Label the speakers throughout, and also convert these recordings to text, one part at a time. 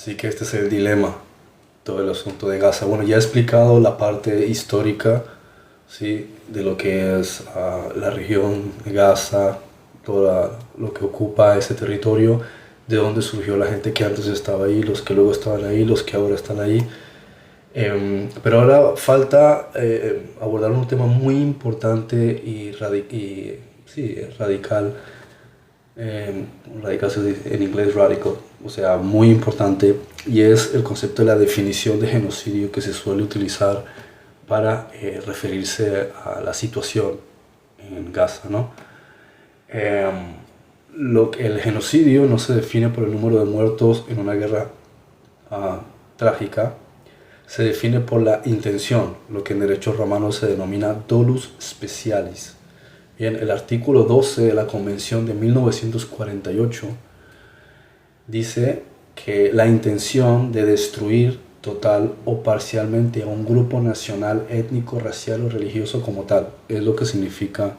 Speaker 1: Así que este es el dilema, todo el asunto de Gaza. Bueno, ya he explicado la parte histórica, ¿sí? De lo que es la región de Gaza, todo lo que ocupa ese territorio, de dónde surgió la gente que antes estaba ahí, los que luego estaban ahí, los que ahora están ahí. Pero ahora falta abordar un tema muy importante sí, radical. Radical se dice en inglés radical, o sea, muy importante, y es el concepto de la definición de genocidio que se suele utilizar para referirse a la situación en Gaza, ¿no? Eh, el genocidio no se define por el número de muertos en una guerra trágica, se define por la intención, lo que en derecho romano se denomina dolus specialis. Bien, el artículo 12 de la Convención de 1948 dice que la intención de destruir total o parcialmente a un grupo nacional, étnico, racial o religioso como tal es lo que significa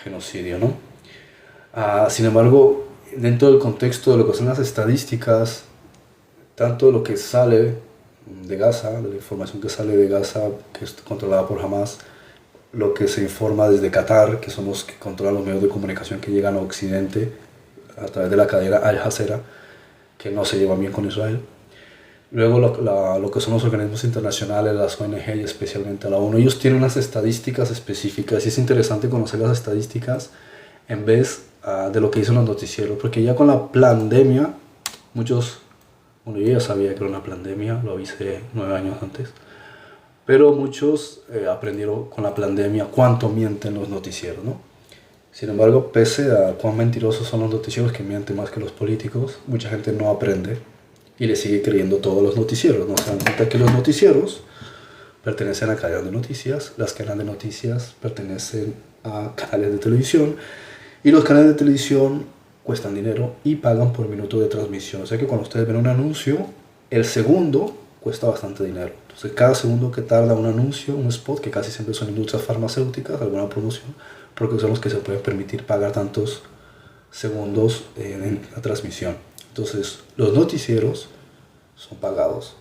Speaker 1: genocidio, ¿no? Sin embargo, dentro del contexto de lo que son las estadísticas, tanto lo que sale de Gaza, de la información que sale de Gaza, que es controlada por Hamas, lo que se informa desde Qatar, que son los que controlan los medios de comunicación que llegan a Occidente a través de la cadena Al Jazeera, que no se llevan bien con Israel. Luego lo que son los organismos internacionales, las ONG y especialmente la ONU, ellos tienen unas estadísticas específicas y es interesante conocer las estadísticas en vez de lo que dicen los noticieros, porque ya con la pandemia, bueno, yo ya sabía que era una pandemia, lo avisé 9 años antes, pero muchos aprendieron con la pandemia cuánto mienten los noticieros, ¿no? Sin embargo, pese a cuán mentirosos son los noticieros, que mienten más que los políticos, mucha gente no aprende y le sigue creyendo todos los noticieros. No se dan cuenta que los noticieros pertenecen a cadenas de noticias, las cadenas de noticias pertenecen a canales de televisión y los canales de televisión cuestan dinero y pagan por minuto de transmisión. O sea que cuando ustedes ven un anuncio, el segundo cuesta bastante dinero. Entonces cada segundo que tarda un anuncio, un spot, que casi siempre son industrias farmacéuticas, alguna promoción, porque son los que se pueden permitir pagar tantos segundos en la transmisión. Entonces los noticieros son pagados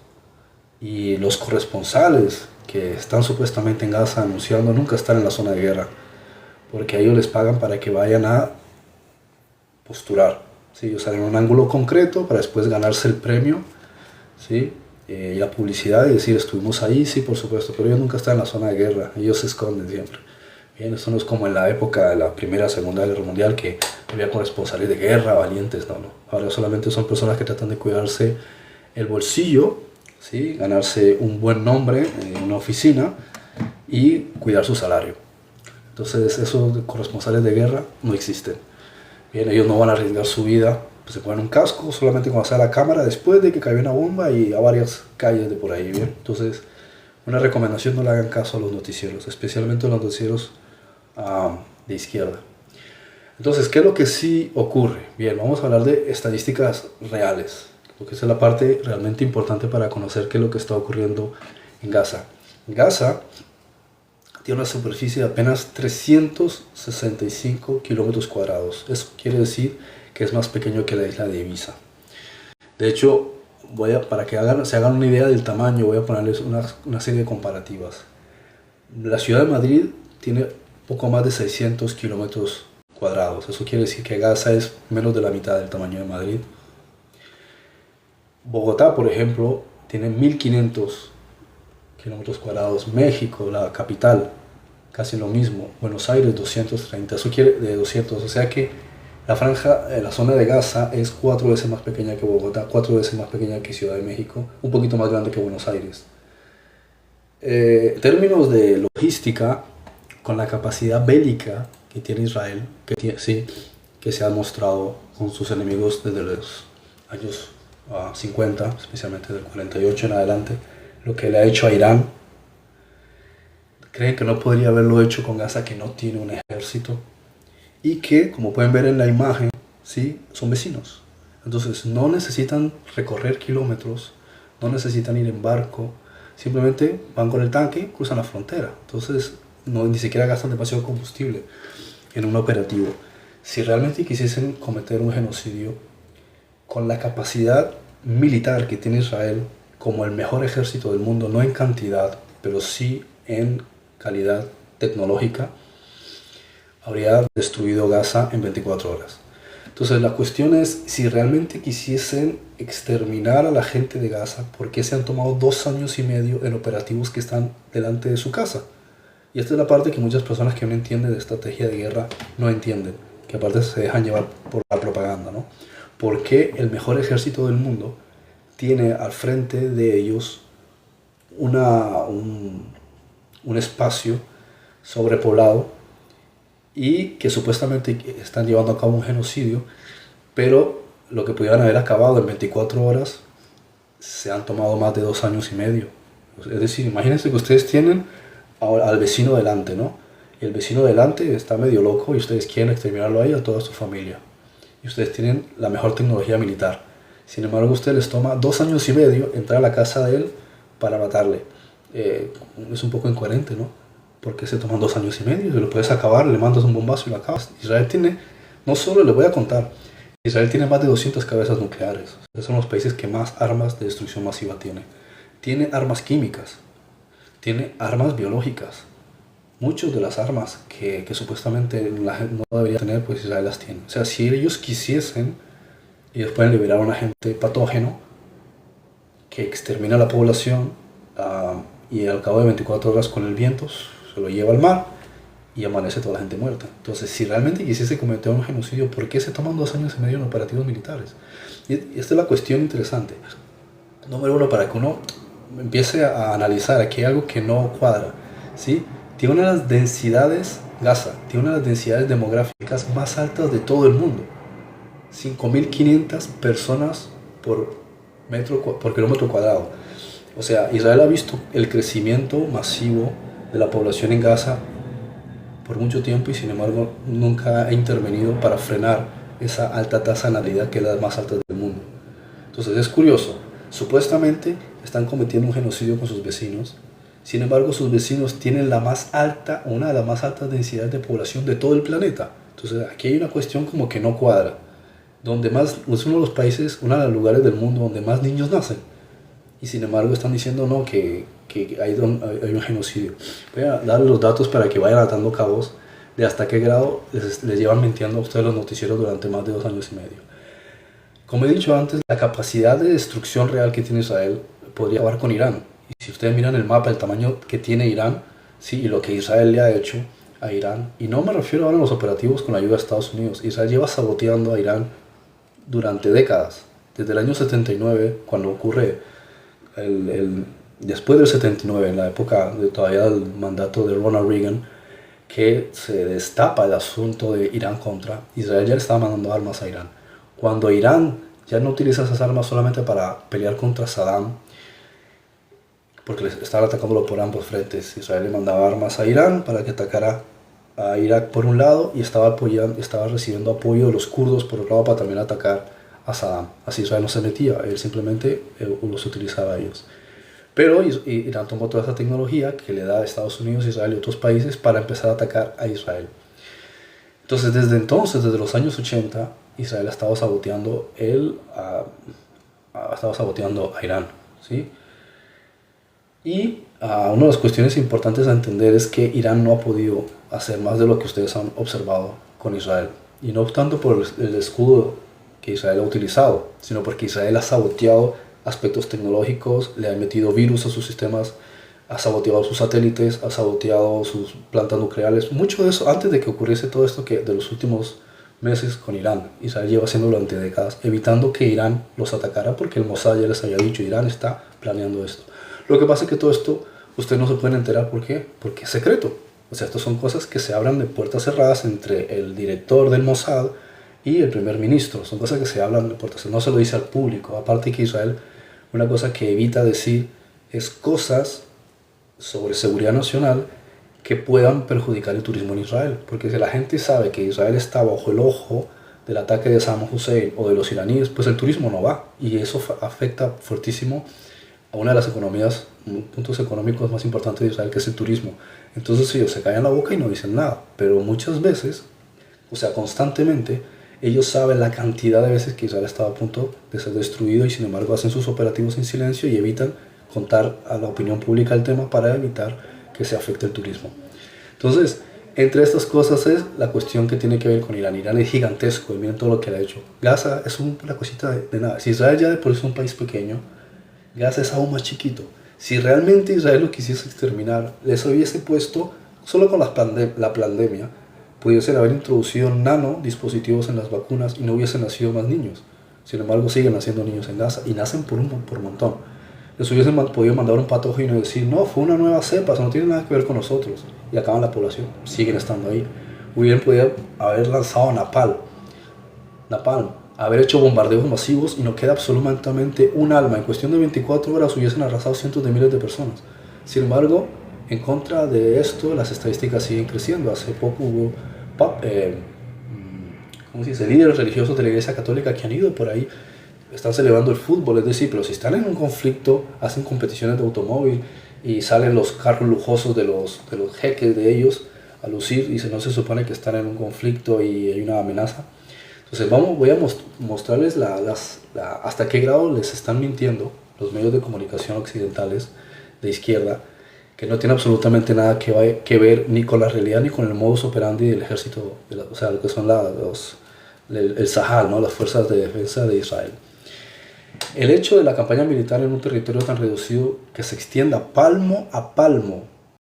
Speaker 1: y los corresponsales que están supuestamente en Gaza anunciando nunca están en la zona de guerra, porque a ellos les pagan para que vayan a posturar, ¿sí? Ellos salen en un ángulo concreto para después ganarse el premio, ¿sí? Y la publicidad y decir estuvimos ahí, sí, por supuesto, pero ellos nunca están en la zona de guerra, ellos se esconden siempre. Bien, esto no es como en la época de la Primera, Segunda Guerra Mundial, que había corresponsales de guerra, valientes, no. Ahora solamente son personas que tratan de cuidarse el bolsillo, ¿sí? Ganarse un buen nombre en una oficina y cuidar su salario. Entonces esos corresponsales de guerra no existen. Bien, ellos no van a arriesgar su vida, pues se ponen un casco solamente cuando sale la cámara después de que cayó una bomba y a varias calles de por ahí, bien. Entonces, una recomendación: no le hagan caso a los noticieros, especialmente los noticieros de izquierda. Entonces, ¿qué es lo que sí ocurre? Bien, vamos a hablar de estadísticas reales, porque esa es la parte realmente importante para conocer qué es lo que está ocurriendo en Gaza. Gaza tiene una superficie de apenas 365 kilómetros cuadrados. Eso quiere decir que es más pequeño que la isla de Ibiza. De hecho, para que se hagan una idea del tamaño, voy a ponerles una serie de comparativas. La ciudad de Madrid tiene poco más de 600 kilómetros cuadrados. Eso quiere decir que Gaza es menos de la mitad del tamaño de Madrid. Bogotá, por ejemplo, tiene 1500 kilómetros cuadrados. México, la capital, casi lo mismo. Buenos Aires, 230. Eso quiere de 200. O sea que la franja, la zona de Gaza es 4 veces más pequeña que Bogotá, 4 veces más pequeña que Ciudad de México, un poquito más grande que Buenos Aires. En términos de logística, con la capacidad bélica que tiene Israel, que se ha mostrado con sus enemigos desde los años 50, especialmente del 48 en adelante, lo que le ha hecho a Irán, creen que no podría haberlo hecho con Gaza, que no tiene un ejército, y que, como pueden ver en la imagen, ¿sí? Son vecinos. Entonces no necesitan recorrer kilómetros, no necesitan ir en barco, simplemente van con el tanque, cruzan la frontera. Entonces ni siquiera gastan demasiado combustible en un operativo. Si realmente quisiesen cometer un genocidio, con la capacidad militar que tiene Israel como el mejor ejército del mundo, no en cantidad, pero sí en calidad tecnológica, habría destruido Gaza en 24 horas. Entonces la cuestión es, si realmente quisiesen exterminar a la gente de Gaza, ¿por qué se han tomado 2 años y medio en operativos que están delante de su casa? Y esta es la parte que muchas personas que no entienden de estrategia de guerra no entienden, que aparte se dejan llevar por la propaganda, ¿no? ¿Por qué el mejor ejército del mundo tiene al frente de ellos un espacio sobrepoblado y que supuestamente están llevando a cabo un genocidio, pero lo que pudieran haber acabado en 24 horas se han tomado más de 2 años y medio? Es decir, imagínense que ustedes tienen al vecino delante, ¿no? Y el vecino delante está medio loco y ustedes quieren exterminarlo ahí a toda su familia. Y ustedes tienen la mejor tecnología militar. Sin embargo, a ustedes les toma 2 años y medio entrar a la casa de él para matarle. Es un poco incoherente, ¿no? Porque se toman 2 años y medio, se lo puedes acabar, le mandas un bombazo y lo acabas. Israel tiene, no solo les voy a contar, Israel tiene más de 200 cabezas nucleares. Esos son los países que más armas de destrucción masiva tiene. Tiene armas químicas, tiene armas biológicas. Muchas de las armas que supuestamente la gente no debería tener, pues Israel las tiene. O sea, si ellos quisiesen, ellos pueden liberar a un agente patógeno que extermina a la población y al cabo de 24 horas con el viento se lo lleva al mar y amanece toda la gente muerta. Entonces, si realmente quisiese cometer un genocidio, ¿por qué se toman 2 años y medio en operativos militares? Y esta es la cuestión interesante. Número uno, para que uno empiece a analizar, aquí hay algo que no cuadra, ¿sí? Tiene una de las densidades, Gaza, tiene una de las densidades demográficas más altas de todo el mundo. 5.500 personas por kilómetro cuadrado. O sea, Israel ha visto el crecimiento masivo de la población en Gaza por mucho tiempo y sin embargo nunca ha intervenido para frenar esa alta tasa de natalidad que es la más alta del mundo. Entonces es curioso, supuestamente están cometiendo un genocidio con sus vecinos, sin embargo sus vecinos tienen la más alta, una de las más altas densidades de población de todo el planeta. Entonces aquí hay una cuestión como que no cuadra, donde más, es uno de los países, uno de los lugares del mundo donde más niños nacen. Y sin embargo están diciendo no, que hay un genocidio. Voy a dar los datos para que vayan atando cabos de hasta qué grado les llevan mintiendo a ustedes los noticieros durante más de 2 años y medio. Como he dicho antes, la capacidad de destrucción real que tiene Israel podría acabar con Irán. Y si ustedes miran el mapa, el tamaño que tiene Irán, sí, y lo que Israel le ha hecho a Irán, y no me refiero ahora a los operativos con la ayuda de Estados Unidos, Israel lleva saboteando a Irán durante décadas, desde el año 79, cuando ocurre después del 79, en la época todavía del mandato de Ronald Reagan, que se destapa el asunto de Irán contra Israel. Ya le estaba mandando armas a Irán. Cuando Irán ya no utiliza esas armas solamente para pelear contra Saddam, porque les estaban atacándolo por ambos frentes, Israel le mandaba armas a Irán para que atacara a Irak por un lado y estaba recibiendo apoyo de los kurdos por otro lado para también atacar a Saddam. Así Israel no se metía, él simplemente los utilizaba a ellos. Pero Irán tomó toda esa tecnología que le da a Estados Unidos, Israel y otros países para empezar a atacar a Israel. Entonces, desde los años 80, Israel ha estado saboteando a Irán, ¿sí? Y una de las cuestiones importantes a entender es que Irán no ha podido hacer más de lo que ustedes han observado con Israel. Y no tanto por el escudo que Israel ha utilizado, sino porque Israel ha saboteado aspectos tecnológicos, le ha metido virus a sus sistemas, ha saboteado sus satélites, ha saboteado sus plantas nucleares. Mucho de eso antes de que ocurriese todo esto que de los últimos meses con Irán. Israel lleva haciéndolo durante décadas, evitando que Irán los atacara porque el Mossad ya les había dicho, Irán está planeando esto. Lo que pasa es que todo esto ustedes no se pueden enterar. ¿Por qué? Porque es secreto. O sea, estas son cosas que se hablan de puertas cerradas entre el director del Mossad y el primer ministro. Son cosas que se hablan de puertas cerradas, no se lo dice al público. Aparte que Israel, una cosa que evita decir es cosas sobre seguridad nacional que puedan perjudicar el turismo en Israel. Porque si la gente sabe que Israel está bajo el ojo del ataque de Saddam Hussein o de los iraníes, pues el turismo no va. Y eso afecta fuertísimo a una de las economías, puntos económicos más importantes de Israel, que es el turismo. Entonces ellos se callan la boca y no dicen nada. Pero muchas veces, o sea, constantemente, Ellos saben la cantidad de veces que Israel estaba a punto de ser destruido y sin embargo hacen sus operativos en silencio y evitan contar a la opinión pública el tema para evitar que se afecte el turismo. Entonces, entre estas cosas es la cuestión que tiene que ver con Irán. Irán es gigantesco y miren todo lo que le ha hecho. Gaza es una cosita de nada. Si Israel ya de por sí es un país pequeño, Gaza es aún más chiquito. Si realmente Israel lo quisiese exterminar, les hubiese puesto, solo con la pandemia, pudiesen haber introducido nano dispositivos en las vacunas y no hubiesen nacido más niños. Sin embargo, siguen naciendo niños en Gaza y nacen por montón. Les hubiesen podido mandar un patógeno y decir, no, fue una nueva cepa, eso no tiene nada que ver con nosotros. Y acaban la población, siguen estando ahí. Hubieran podido haber lanzado napalm, haber hecho bombardeos masivos y no queda absolutamente un alma. En cuestión de 24 horas hubiesen arrasado cientos de miles de personas. Sin embargo, en contra de esto, las estadísticas siguen creciendo. Hace poco hubo líderes religiosos de la Iglesia Católica que han ido por ahí, están celebrando el fútbol, es decir, pero si están en un conflicto, hacen competiciones de automóvil y salen los carros lujosos de los jeques de ellos a lucir y no se supone que están en un conflicto y hay una amenaza. Entonces voy a mostrarles hasta qué grado les están mintiendo los medios de comunicación occidentales de izquierda, que no tiene absolutamente nada que ver ni con la realidad ni con el modus operandi del ejército, o sea, lo que son el Sahal, ¿no? Las fuerzas de defensa de Israel. El hecho de la campaña militar en un territorio tan reducido que se extienda palmo a palmo,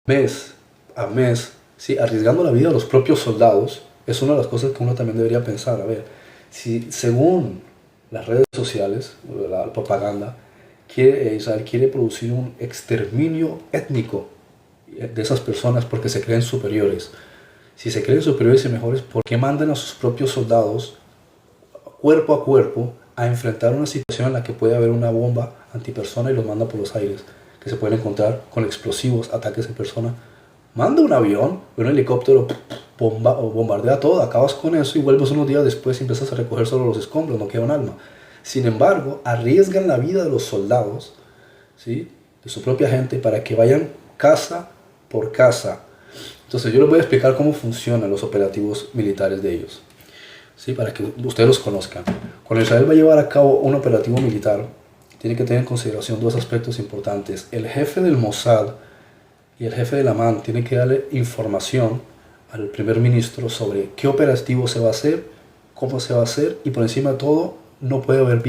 Speaker 1: mes a mes, ¿sí? Arriesgando la vida de los propios soldados, es una de las cosas que uno también debería pensar. A ver, si según las redes sociales, la propaganda, Israel quiere producir un exterminio étnico de esas personas porque se creen superiores. Si se creen superiores y mejores, ¿por qué mandan a sus propios soldados cuerpo a cuerpo a enfrentar una situación en la que puede haber una bomba antipersona y los manda por los aires, que se pueden encontrar con explosivos, ataques en persona? Manda un avión, un helicóptero, bombardea todo, acabas con eso y vuelves unos días después y empiezas a recoger solo los escombros, no queda un alma. Sin embargo, arriesgan la vida de los soldados, ¿sí?, de su propia gente, para que vayan casa por casa. Entonces yo les voy a explicar cómo funcionan los operativos militares de ellos, ¿sí?, para que ustedes los conozcan. Cuando Israel va a llevar a cabo un operativo militar, tiene que tener en consideración dos aspectos importantes. El jefe del Mossad y el jefe del Amán tienen que darle información al primer ministro sobre qué operativo se va a hacer, cómo se va a hacer, y por encima de todo no puede haber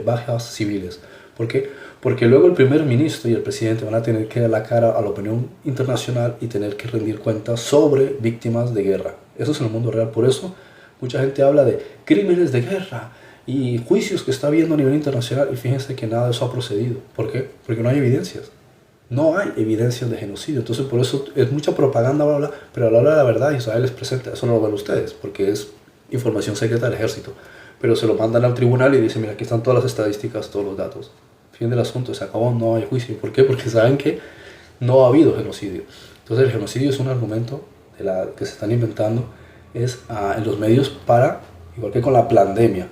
Speaker 1: bajas civiles. ¿Por qué? Porque luego el primer ministro y el presidente van a tener que dar la cara a la opinión internacional y tener que rendir cuentas sobre víctimas de guerra. Eso es en el mundo real. Por eso mucha gente habla de crímenes de guerra y juicios que está habiendo a nivel internacional, y fíjense que nada de eso ha procedido. ¿Por qué? Porque no hay evidencias. No hay evidencias de genocidio. Entonces por eso es mucha propaganda, bla, bla, pero a la hora de la verdad Israel les presenta. Eso no lo ven ustedes porque es información secreta del ejército. Pero se lo mandan al tribunal y dicen, mira, aquí están todas las estadísticas, todos los datos. Fin del asunto, se acabó, no hay juicio. ¿Por qué? Porque saben que no ha habido genocidio. Entonces el genocidio es un argumento que se están inventando en los medios para, igual que con la pandemia,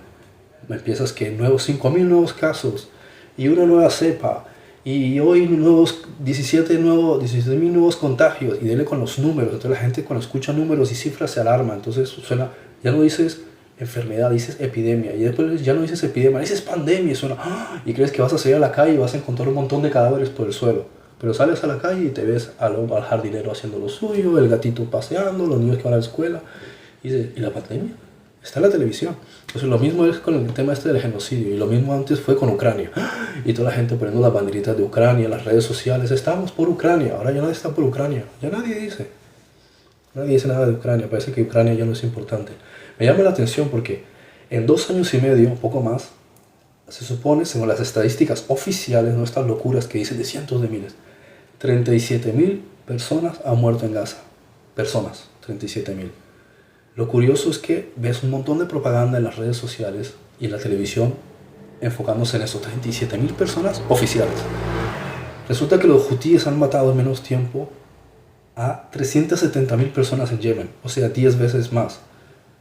Speaker 1: empiezas que 5.000 nuevos casos y una nueva cepa y hoy 17.000 nuevos contagios, y dele con los números. Entonces la gente cuando escucha números y cifras se alarma. Entonces suena, ya no dices enfermedad, dices epidemia, y después ya no dices epidemia, dices pandemia, y suena, ¡ah!, y crees que vas a salir a la calle y vas a encontrar un montón de cadáveres por el suelo. Pero sales a la calle y te ves al jardinero haciendo lo suyo, el gatito paseando, los niños que van a la escuela, y dices, ¿y la pandemia? Está en la televisión. Entonces lo mismo es con el tema del genocidio, y lo mismo antes fue con Ucrania, y toda la gente poniendo las banderitas de Ucrania en las redes sociales. Estamos por Ucrania. Ahora ya nadie está por Ucrania, ya nadie dice nada de Ucrania. Parece que Ucrania ya no es importante. Me llama la atención porque en 2 años y medio, un poco más, se supone, según las estadísticas oficiales, no estas locuras que dicen de cientos de miles, 37.000 personas han muerto en Gaza. Personas, 37.000. Lo curioso es que ves un montón de propaganda en las redes sociales y en la televisión enfocándose en eso, 37.000 personas oficiales. Resulta que los hutíes han matado en menos tiempo a 370.000 personas en Yemen, o sea, 10 veces más.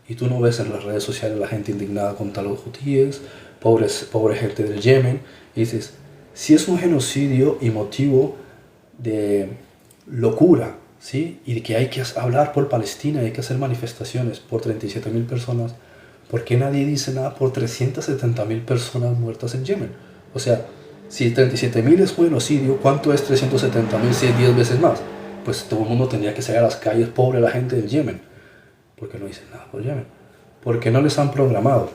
Speaker 1: Y tú no ves en las redes sociales la gente indignada contra los hutíes, pobre gente del Yemen, y dices, si es un genocidio y motivo de locura, ¿sí?, y de que hay que hablar por Palestina, hay que hacer manifestaciones por 37.000 personas, ¿Por qué nadie dice nada por 370.000 personas muertas en Yemen? O sea, si 37.000 es genocidio, ¿cuánto es 370.000 si es 10 veces más? Pues todo el mundo tendría que salir a las calles, pobre la gente del Yemen. ¿Por qué no dicen nada por Yemen? Porque no les han programado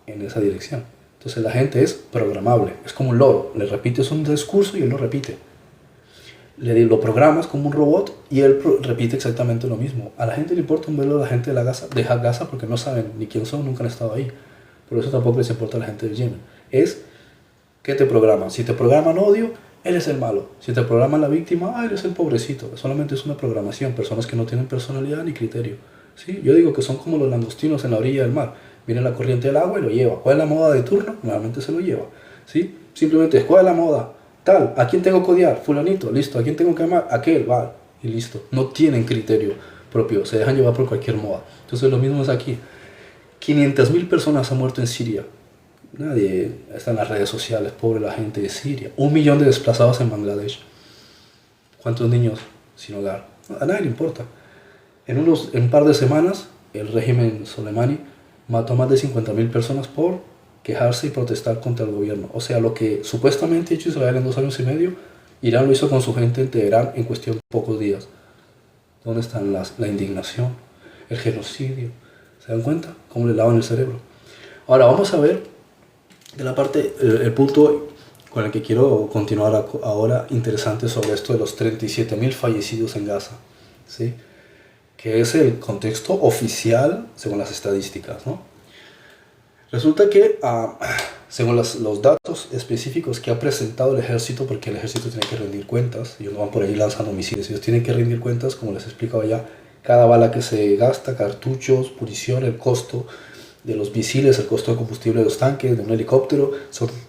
Speaker 1: en esa dirección. Entonces la gente es programable, es como un loro. Le repites un discurso y él lo repite. Lo programas como un robot y él repite exactamente lo mismo. A la gente le importa un velo a la gente de Gaza porque no saben ni quién son, nunca han estado ahí. Por eso tampoco les importa a la gente del Yemen. Es que te programan. Si te programan odio, él es el malo. Si te programan la víctima, él es el pobrecito. Solamente es una programación. Personas que no tienen personalidad ni criterio. ¿Sí? Yo digo que son como los langostinos en la orilla del mar. Viene la corriente del agua y lo lleva. ¿Cuál es la moda de turno? Normalmente se lo lleva. ¿Sí? Simplemente es, ¿cuál es la moda? Tal, ¿a quién tengo que odiar? Fulanito, listo. ¿A quién tengo que amar? Aquel, va, y listo. No tienen criterio propio, se dejan llevar por cualquier moda. Entonces lo mismo es aquí. 500.000 personas han muerto en Siria. Nadie está en las redes sociales, pobre la gente de Siria. 1 millón de desplazados en Bangladesh. ¿Cuántos niños sin hogar? A nadie le importa. En un par de semanas, el régimen Soleimani mató a más de 50.000 personas por quejarse y protestar contra el gobierno. O sea, lo que supuestamente ha hecho Israel en 2 años y medio, Irán lo hizo con su gente en Teherán en cuestión de pocos días. ¿Dónde está la indignación? El genocidio. ¿Se dan cuenta? ¿Cómo le lavan el cerebro? Ahora vamos a ver de la parte, el punto con el que quiero continuar ahora interesante sobre esto de los 37.000 fallecidos en Gaza. ¿Sí? Que es el contexto oficial según las estadísticas, ¿no? Resulta que, según los datos específicos que ha presentado el ejército, porque el ejército tiene que rendir cuentas, ellos no van por ahí lanzando misiles, ellos tienen que rendir cuentas, como les he explicado ya, cada bala que se gasta, cartuchos, munición, el costo de los misiles, el costo de combustible de los tanques, de un helicóptero,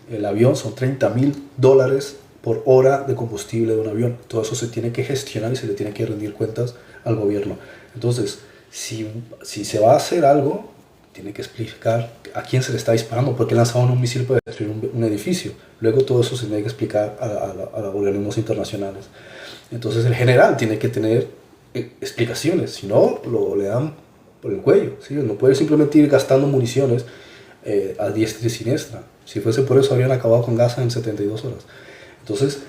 Speaker 1: el avión, son $30.000 por hora de combustible de un avión. Todo eso se tiene que gestionar y se le tiene que rendir cuentas al gobierno. Entonces, si se va a hacer algo, tiene que explicar a quién se le está disparando, por qué lanzaron un misil para destruir un edificio. Luego todo eso se tiene que explicar a los organismos internacionales. Entonces el general tiene que tener explicaciones, si no, le dan por el cuello. ¿Sí? No puede simplemente ir gastando municiones a diestra y siniestra. Si fuese por eso, habrían acabado con Gaza en 72 horas. Entonces,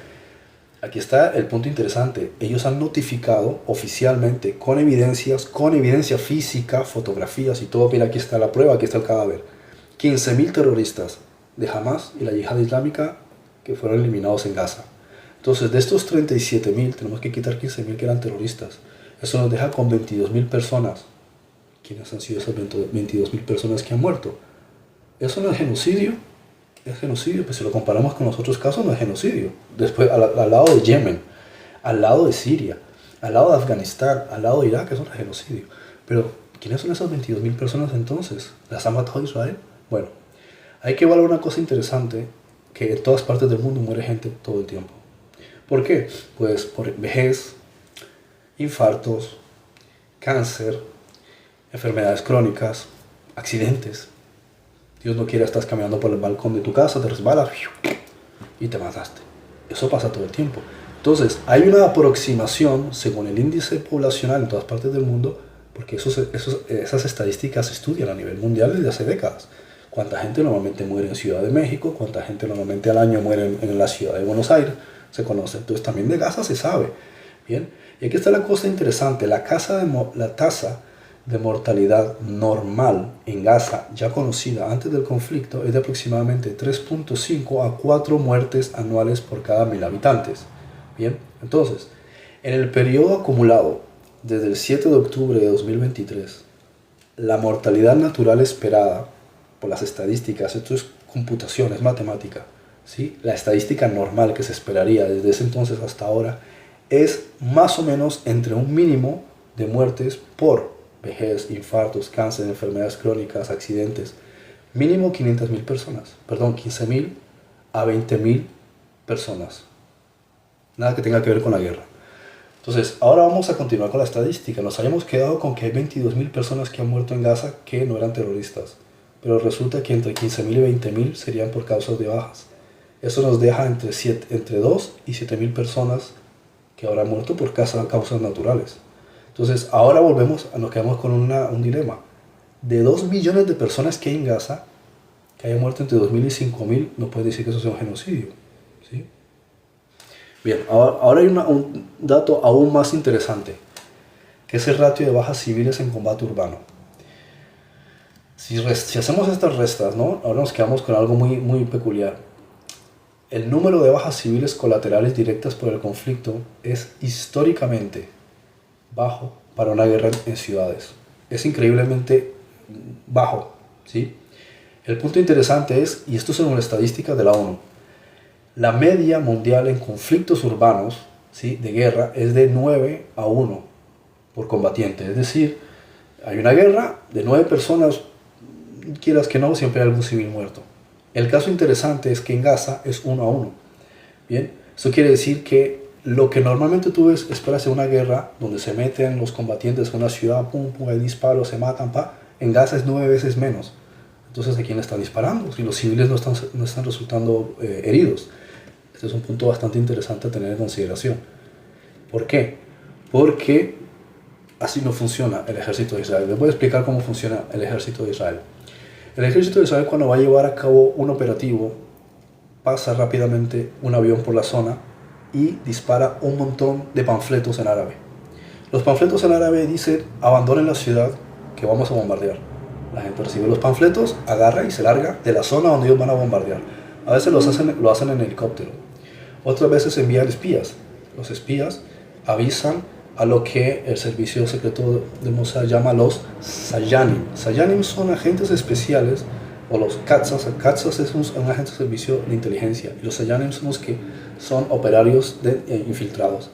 Speaker 1: aquí está el punto interesante. Ellos han notificado oficialmente, con evidencia física, fotografías y todo. Mira, aquí está la prueba, aquí está el cadáver. 15.000 terroristas de Hamas y la Yihad Islámica que fueron eliminados en Gaza. Entonces, de estos 37.000, tenemos que quitar 15.000 que eran terroristas. Eso nos deja con 22.000 personas. ¿Quiénes han sido esas 22.000 personas que han muerto? ¿Eso no es genocidio? Es genocidio, pues si lo comparamos con los otros casos no es genocidio. Después al lado de Yemen, al lado de Siria, al lado de Afganistán, al lado de Irak, eso no es genocidio. Pero ¿quiénes son esas 22.000 personas entonces? ¿Las ha matado Israel? Bueno, hay que evaluar una cosa interesante, que en todas partes del mundo muere gente todo el tiempo. ¿Por qué? Pues por vejez, infartos, cáncer, enfermedades crónicas, accidentes. Dios no quiera, estás caminando por el balcón de tu casa, te resbalas y te mataste. Eso pasa todo el tiempo. Entonces, hay una aproximación según el índice poblacional en todas partes del mundo, porque esas estadísticas se estudian a nivel mundial desde hace décadas. Cuánta gente normalmente muere en Ciudad de México, cuánta gente normalmente al año muere en la ciudad de Buenos Aires, se conoce. Entonces, también de Gaza se sabe. Bien, y aquí está la cosa interesante. La tasa de mortalidad normal en Gaza, ya conocida antes del conflicto, es de aproximadamente 3.5 a 4 muertes anuales por cada 1.000 habitantes. Bien, entonces, en el periodo acumulado desde el 7 de octubre de 2023, la mortalidad natural esperada por las estadísticas, esto es computación, es matemática, ¿sí? La estadística normal que se esperaría desde ese entonces hasta ahora es más o menos entre un mínimo de muertes por vejez, infartos, cáncer, enfermedades crónicas, accidentes, mínimo 500.000 personas, perdón, 15.000 a 20.000 personas. Nada que tenga que ver con la guerra. Entonces, ahora vamos a continuar con la estadística. Nos habíamos quedado con que hay 22.000 personas que han muerto en Gaza que no eran terroristas, pero resulta que entre 15.000 y 20.000 serían por causas de bajas. Eso nos deja entre 2 y 7.000 personas que habrán muerto por causas naturales. Entonces, ahora nos quedamos con un dilema. de 2 millones de personas que hay en Gaza, que haya muerto entre 2.000 y 5.000, no puedes decir que eso sea un genocidio. ¿Sí? Bien, ahora hay un dato aún más interesante, que es el ratio de bajas civiles en combate urbano. Si hacemos estas restas, ¿no? Ahora nos quedamos con algo muy, muy peculiar. El número de bajas civiles colaterales directas por el conflicto es históricamente bajo para una guerra en ciudades. Es increíblemente bajo, ¿sí? El punto interesante es, y esto es una estadística de la ONU, la media mundial en conflictos urbanos, ¿sí?, de guerra es de 9 a 1 por combatiente. Es decir, hay una guerra de 9 personas, quieras que no, siempre hay algún civil muerto. El caso interesante es que en Gaza es 1 a 1. Bien, eso quiere decir que lo que normalmente tú esperas en una guerra, donde se meten los combatientes en una ciudad, pum, pum, hay disparos, se matan, en Gaza es 9 veces menos. Entonces, ¿a quién le están disparando? Si los civiles no están resultando heridos. Este es un punto bastante interesante a tener en consideración. ¿Por qué? Porque así no funciona el ejército de Israel. Les voy a explicar cómo funciona el ejército de Israel. El ejército de Israel, cuando va a llevar a cabo un operativo, pasa rápidamente un avión por la zona y dispara un montón de panfletos en árabe. Los panfletos en árabe dicen: abandonen la ciudad que vamos a bombardear. La gente recibe los panfletos, agarra y se larga de la zona donde ellos van a bombardear. A veces lo hacen en helicóptero. Otras veces envían espías. Los espías avisan a lo que el servicio secreto de Mossad llama los Sayanim. Sayanim son agentes especiales, o los Katzas. Katzas es un agente de servicio de inteligencia, y los Sayanim son los que son operarios infiltrados.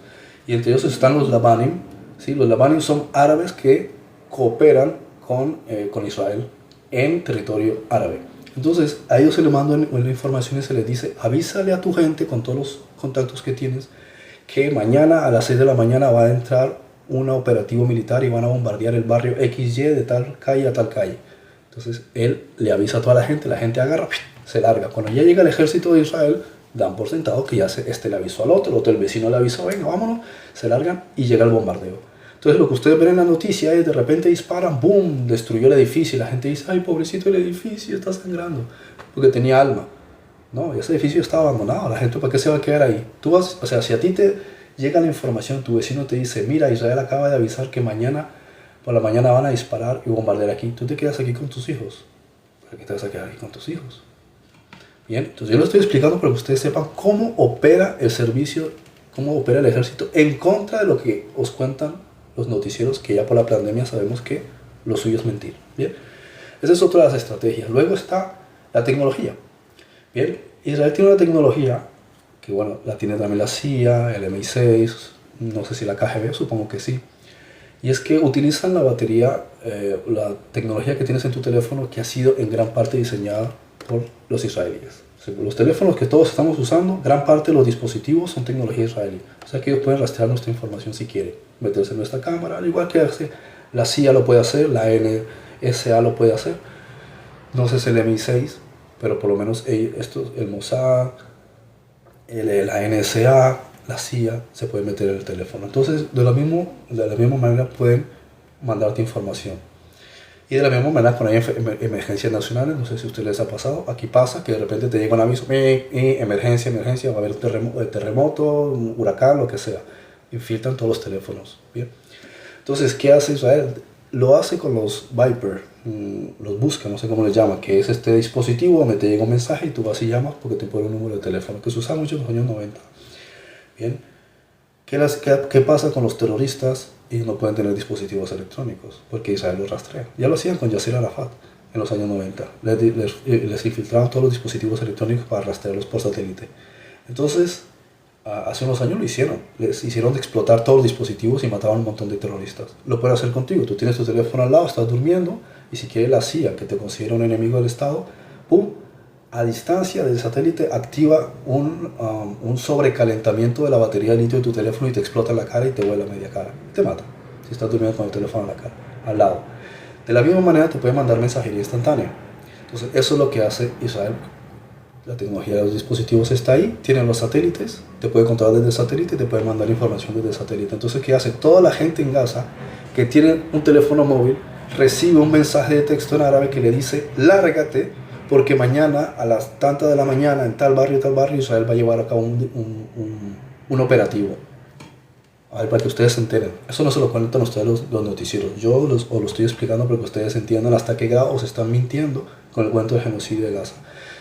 Speaker 1: Y entre ellos están los Labanim. ¿Sí? Los Labanim son árabes que cooperan con Israel en territorio árabe. Entonces a ellos se les manda una información y se les dice: avísale a tu gente con todos los contactos que tienes que mañana a las 6 de la mañana va a entrar un operativo militar y van a bombardear el barrio XY de tal calle a tal calle. Entonces él le avisa a toda la gente agarra, se larga. Cuando ya llega el ejército de Israel, dan por sentado que ya este le avisó al otro, el vecino le avisó: venga, vámonos, se largan y llega el bombardeo. Entonces lo que ustedes ven en la noticia es: de repente disparan, boom, destruyó el edificio, y la gente dice: ay, pobrecito el edificio, está sangrando, porque tenía alma. No, ese edificio está abandonado, la gente, ¿para qué se va a quedar ahí? Tú vas, o sea, si a ti te llega la información, tu vecino te dice: mira, Israel acaba de avisar que mañana por la mañana van a disparar y bombardear aquí, tú te quedas aquí con tus hijos. ¿Para qué te vas a quedar aquí con tus hijos? Bien, entonces yo lo estoy explicando para que ustedes sepan cómo opera el servicio, cómo opera el ejército, en contra de lo que os cuentan los noticieros, que ya por la pandemia sabemos que lo suyo es mentir. Bien, esa es otra de las estrategias. Luego está la tecnología. Bien, Israel tiene una tecnología que, bueno, la tiene también la CIA, el MI6, no sé si la KGB, supongo que sí. Y es que utilizan la batería, la tecnología que tienes en tu teléfono, que ha sido en gran parte diseñada por los israelíes. Los teléfonos que todos estamos usando, gran parte de los dispositivos son tecnología israelí. O sea que ellos pueden rastrear nuestra información si quieren, meterse en nuestra cámara, al igual que hace la CIA lo puede hacer, la NSA lo puede hacer. No sé si el MI6, pero por lo menos el Mossad, la NSA, la CIA, se puede meter en el teléfono. Entonces, de la misma manera pueden mandarte información. Y de la misma manera, cuando hay emergencias nacionales, no sé si a ustedes les ha pasado, aquí pasa que de repente te llega un aviso: emergencia, va a haber terremoto, un huracán, lo que sea. Infiltran todos los teléfonos. ¿Bien? Entonces, ¿qué hace Israel? Lo hace con los Viper, los busca, no sé cómo les llama, que es este dispositivo donde te llega un mensaje y tú vas y llamas porque te pone un número de teléfono, que se usaba mucho en los años 90. Bien, ¿qué pasa con los terroristas? Y no pueden tener dispositivos electrónicos porque Israel los rastrea. Ya lo hacían con Yasser Arafat en los años 90. Les infiltraban todos los dispositivos electrónicos para rastrearlos por satélite. Entonces, hace unos años lo hicieron. Les hicieron explotar todos los dispositivos y mataban a un montón de terroristas. Lo pueden hacer contigo. Tú tienes tu teléfono al lado, estás durmiendo, y si quiere la CIA, que te considera un enemigo del Estado, ¡pum!, a distancia del satélite activa un sobrecalentamiento de la batería de litio de tu teléfono y te explota la cara y te vuela media cara. Te mata si estás durmiendo con el teléfono en la cara, al lado. De la misma manera te puede mandar mensajería instantánea. Entonces eso es lo que hace Israel. La tecnología de los dispositivos está ahí, tienen los satélites, te puede controlar desde el satélite y te puede mandar información desde el satélite. Entonces, ¿qué hace? Toda la gente en Gaza que tiene un teléfono móvil recibe un mensaje de texto en árabe que le dice, lárgate, porque mañana a las tantas de la mañana en tal barrio, Israel va a llevar a cabo un operativo. A ver, para que ustedes se enteren. Eso no se lo cuentan ustedes los noticieros. Os lo estoy explicando para que ustedes entiendan hasta qué grado se están mintiendo con el cuento del genocidio de Gaza.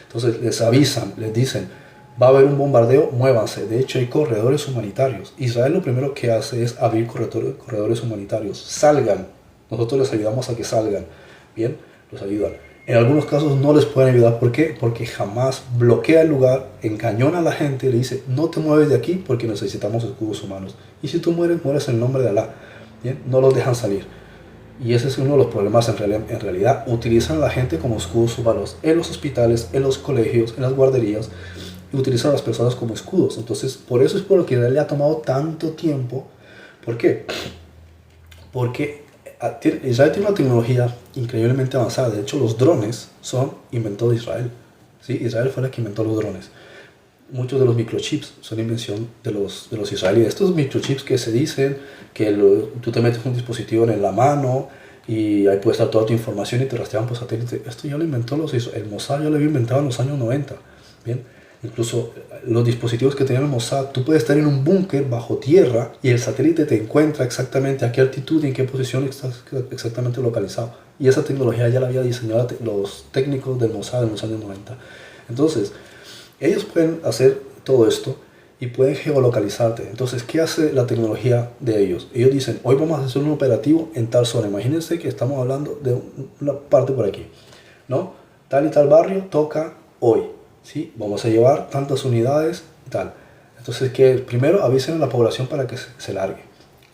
Speaker 1: Entonces les avisan, les dicen, va a haber un bombardeo, muévanse. De hecho hay corredores humanitarios. Israel lo primero que hace es abrir corredores humanitarios. Salgan. Nosotros les ayudamos a que salgan. Bien, los ayudan. En algunos casos no les pueden ayudar. ¿Por qué? Porque jamás bloquea el lugar, encañona a la gente y le dice, no te mueves de aquí porque necesitamos escudos humanos. Y si tú mueres, mueres en el nombre de Alá. ¿Bien? No los dejan salir. Y ese es uno de los problemas en realidad. Utilizan a la gente como escudos humanos en los hospitales, en los colegios, en las guarderías. Y utilizan a las personas como escudos. Entonces, por eso es por lo que Israel le ha tomado tanto tiempo. ¿Por qué? Porque Israel tiene una tecnología increíblemente avanzada. De hecho, los drones son inventados de Israel. ¿Sí? Israel fue la que inventó los drones. Muchos de los microchips son invención de los israelíes. Estos microchips que se dicen que tú te metes un dispositivo en la mano y ahí puede estar toda tu información y te rastrean por satélite. Esto ya lo inventó el Mossad, ya lo había inventado en los años 90. ¿Bien? Incluso los dispositivos que tenía el Mossad, tú puedes estar en un búnker bajo tierra y el satélite te encuentra exactamente a qué altitud y en qué posición estás exactamente localizado. Y esa tecnología ya la había diseñado los técnicos del Mossad en los años 90. Entonces, ellos pueden hacer todo esto y pueden geolocalizarte. Entonces, ¿qué hace la tecnología de ellos? Ellos dicen, hoy vamos a hacer un operativo en tal zona. Imagínense que estamos hablando de una parte por aquí, ¿no? Tal y tal barrio toca hoy. ¿Sí? Vamos a llevar tantas unidades y tal. Entonces, que primero avisen a la población para que se largue.